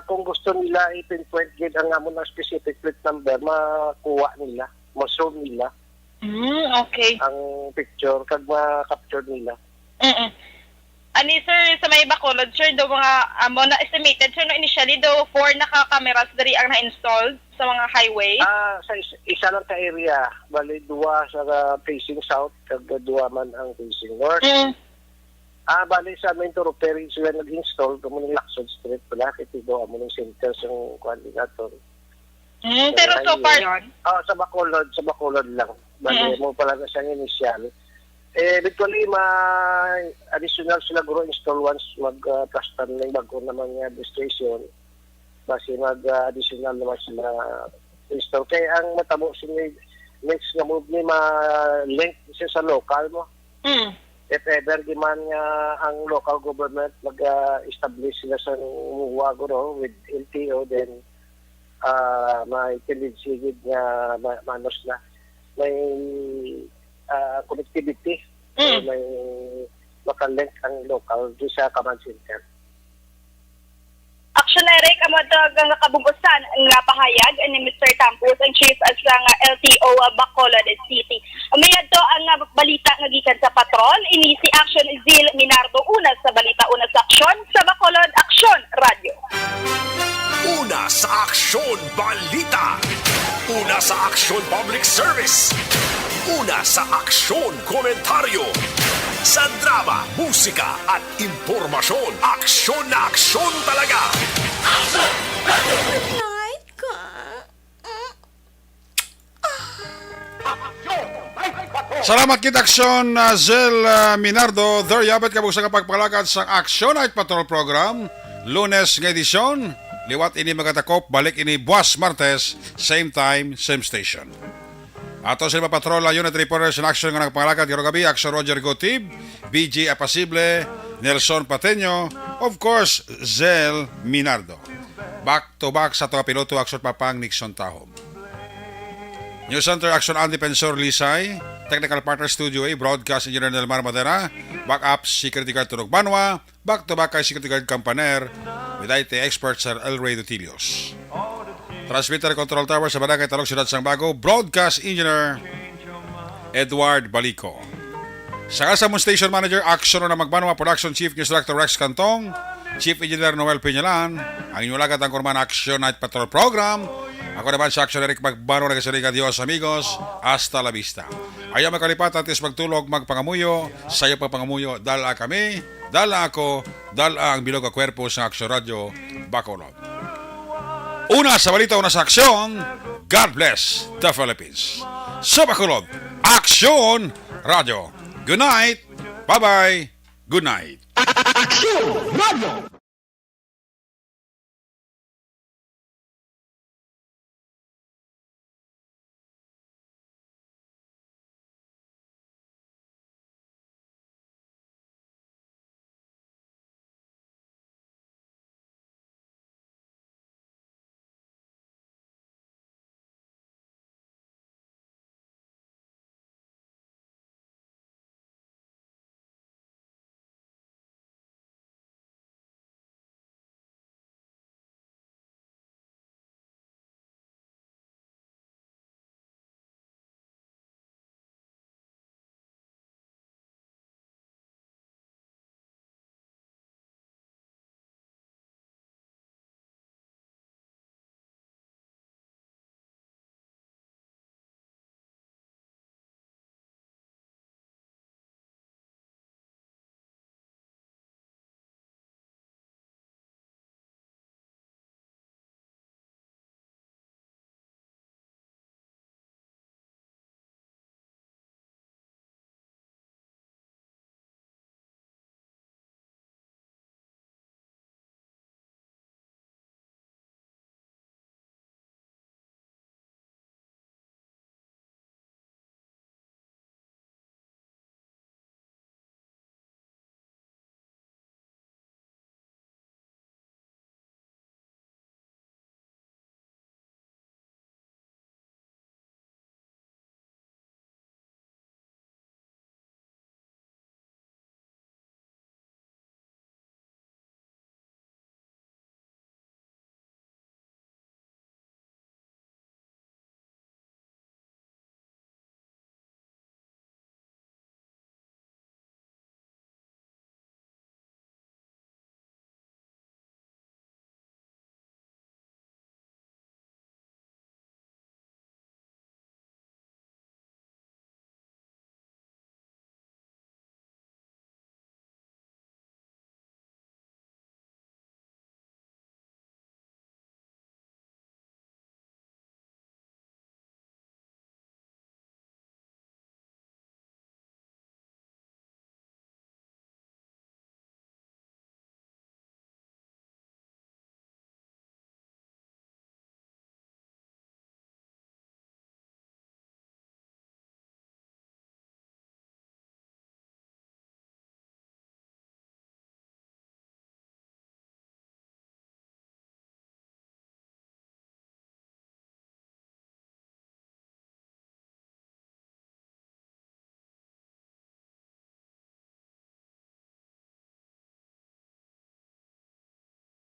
Kung gusto nila i-pinpoint gid ang amon na specific plate number, makuha nila, ma-show nila. Okay. Ang picture kag ma-capture nila. Ani sir, sa may Bacolod, sir, do mga amo na estimated, sir, no, initially do 4 naka-cameras dari ang na-installed sa mga highway? Sa isa lang ka area, bali 2 sa facing south, kag 2 man ang facing north. Bali sa amin to repairing sila nag-install, kamo ng Lacson Street pala, kitido amo ng center sa coordinator. Pero so far yun? Sa Bacolod lang. Bali mo pala na siyang initial. Eventually, additional sila guro install once mag-plaster na yung bago naman nga station. Kasi mag-additional naman sila install. Kaya ang matabo sila next na move ni ma-link siya sa local mo. If ever di man ang local government mag-establish sila sa umuwa guro with LTO, then may tinidsigid nga manos na. May connectivity. May makalink ang local doon sa command center. Action Eric, amo dagang nakabugusan nga pahayag ni Mr. Campos, ang chief as lang LTO Bacolod City. Umayad to ang balita nga gikan sa patrol, ini si Action Zil Minardo, una sa balita, una sa aksyon sa Bacolod Action Radio. Una sa Aksyon Balita. Una sa Aksyon Public Service. Una sa Aksyon Komentaryo. Sa drama, musika at impormasyon. Aksyon na aksyon talaga. Night ka. Salamat kit Aksyon Zel Minardo. There yabat kabog sa kapagpalakad sa Aksyon Night Patrol Program. Lunes ng edisyon. Liwat ini magatakop, balik ini buwas Martes, same time, same station. Ato sa patrol unit reporters in action nga nagpangalakad karong gabi, Action Roger Gotib, BG Apasible, Nelson Pateño, of course, Zel Minardo. Back to back sa mga piloto, Action Papang Nixon Tahom. News Center Action Andy Pensor Lisay, Technical Partner Studio A, Broadcast Engineer Nelmar Madera, Backup Security Guard Turok Banwa, back to back kay Security Guard Campaner, with IT expert Sir El Rey Dutilios. Transmitter Control Tower sa Barangay Talog, Ciudad Sangbago, Broadcast Engineer Edward Balico. Sa Kasamon Station Manager, Action na Magbanwa, Production Chief News Director Rex Cantong, Chief Engineer Noel Piñalan, ang inyong lagat ang kurman Action Night Patrol Program. Ako naman sa Action Eric Magbanwa, nagkasaliga Dios amigos, hasta la vista. Ayaw makalipat at is magtulog, magpangamuyo, sayo pagpangamuyo, dala kami, dala ako, dala ang bilog a kwerpo sa Action Radio Bacolod. Una sa balita, una sa aksyon, God bless the Philippines. Sa Bacolod, Action Radio. Good night. Bye-bye. Good night. Action Radio!